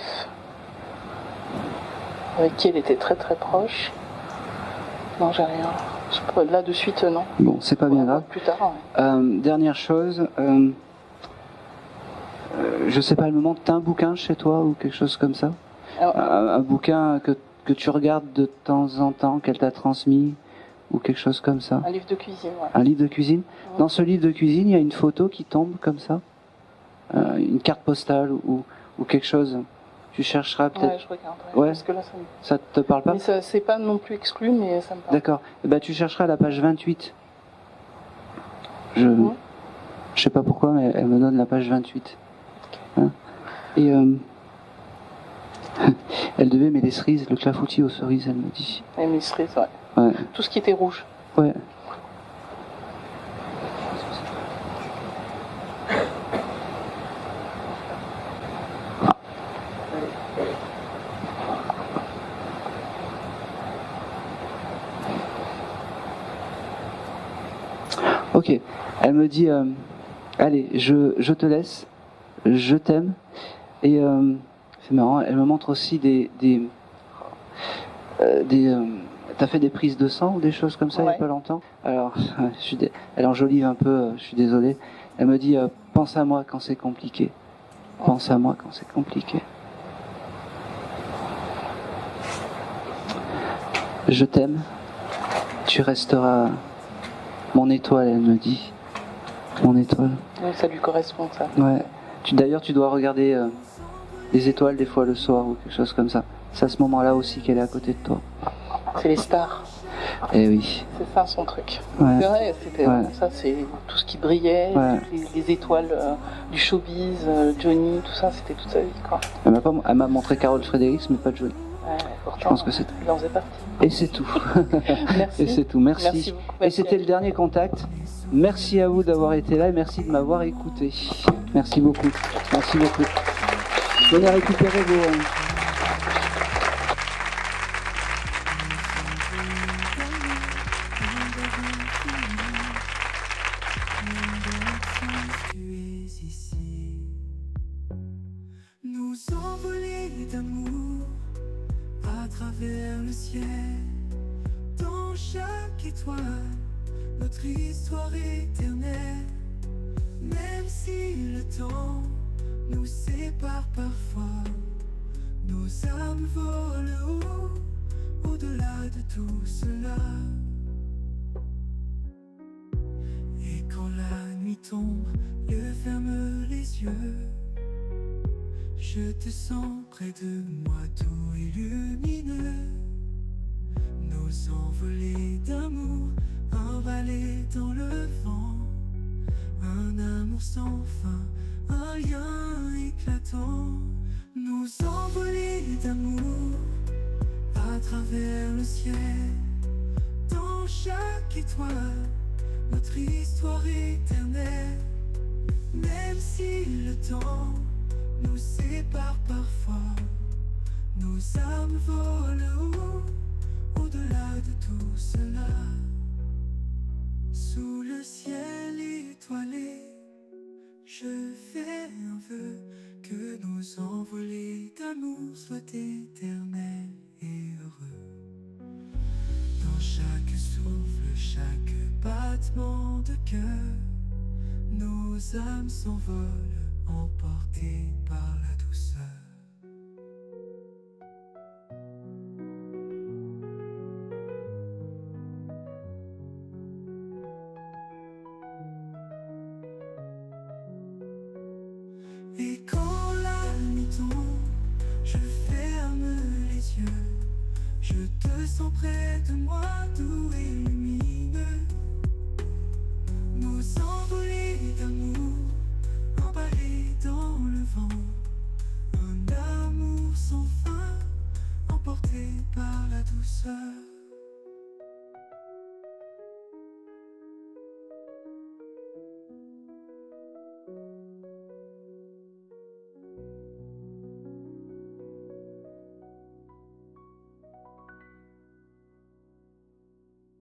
avec qui elle était très très proche. Non, j'ai rien. Je sais pas, là de suite, non. Bon, c'est pas bien grave. Plus tard, ouais. Dernière chose, je sais pas, elle me montre, t'as un bouquin chez toi ou quelque chose comme ça? Un bouquin que tu regardes de temps en temps, qu'elle t'a transmis ou quelque chose comme ça? Un livre de cuisine, ouais. Un livre de cuisine? Dans ce livre de cuisine, il y a une photo qui tombe comme ça? Une carte postale ou quelque chose? Tu chercheras peut-être? Ouais, je regarderai. Ouais. Parce que là, ça te parle pas? Mais ça, c'est pas non plus exclu, mais ça me parle. D'accord. Eh ben, tu chercheras à la page 28. Je sais pas pourquoi, mais elle me donne la page 28. Hein? Et elle devait aimer les cerises, le clafoutis aux cerises, elle me dit. Et les cerises, ouais. Ouais. Tout ce qui était rouge. Ouais. Ok, elle me dit, allez, je te laisse, je t'aime, et c'est marrant, elle me montre aussi t'as fait des prises de sang ou des choses comme ça il y a pas longtemps? Alors, elle enjolive un peu, je suis désolé, elle me dit, pense à moi quand c'est compliqué, pense à moi quand c'est compliqué. Je t'aime, tu resteras mon étoile, elle me dit. Mon étoile. Donc ça lui correspond, ça. Ouais. D'ailleurs, tu dois regarder les étoiles des fois le soir ou quelque chose comme ça. C'est à ce moment-là aussi qu'elle est à côté de toi. C'est les stars. Eh oui. C'est ça son truc. Ouais. C'est vrai, c'était vraiment ça, c'est tout ce qui brillait, les étoiles du showbiz, Johnny, tout ça, c'était toute sa vie, quoi. Elle m'a montré Carole Fredericks, mais pas Johnny. Ouais, pourtant, je pense que c'est. Il en faisait partie. Et c'est tout. Merci. Et c'est tout. Merci. Merci beaucoup. Et c'était le dernier contact. Merci à vous d'avoir été là et merci de m'avoir écouté. Merci beaucoup. Merci beaucoup. Venez récupérer vos. Nous envoler d'amour à travers le ciel. Dans chaque étoile, notre histoire éternelle. Même si le temps nous sépare parfois, nos âmes volent haut, au-delà de tout cela. Et quand la nuit tombe, je ferme les yeux. Je te sens près de moi, tout illumineux. Nos envolées d'amour, emballées dans le vent. Un amour sans fin, un lien éclatant. Nos envolées d'amour, à travers le ciel. Dans chaque étoile, notre histoire éternelle. Même si le temps nous sépare parfois, nos âmes volent haut, au-delà de tout cela. Sous le ciel étoilé, je fais un vœu que nos envolées d'amour soient éternels et heureux. Dans chaque souffle, chaque battement de cœur, nos âmes s'envolent, emportées par la douceur. Et quand la nuit tombe, je ferme les yeux. Je te sens près de moi, doux et lumineux.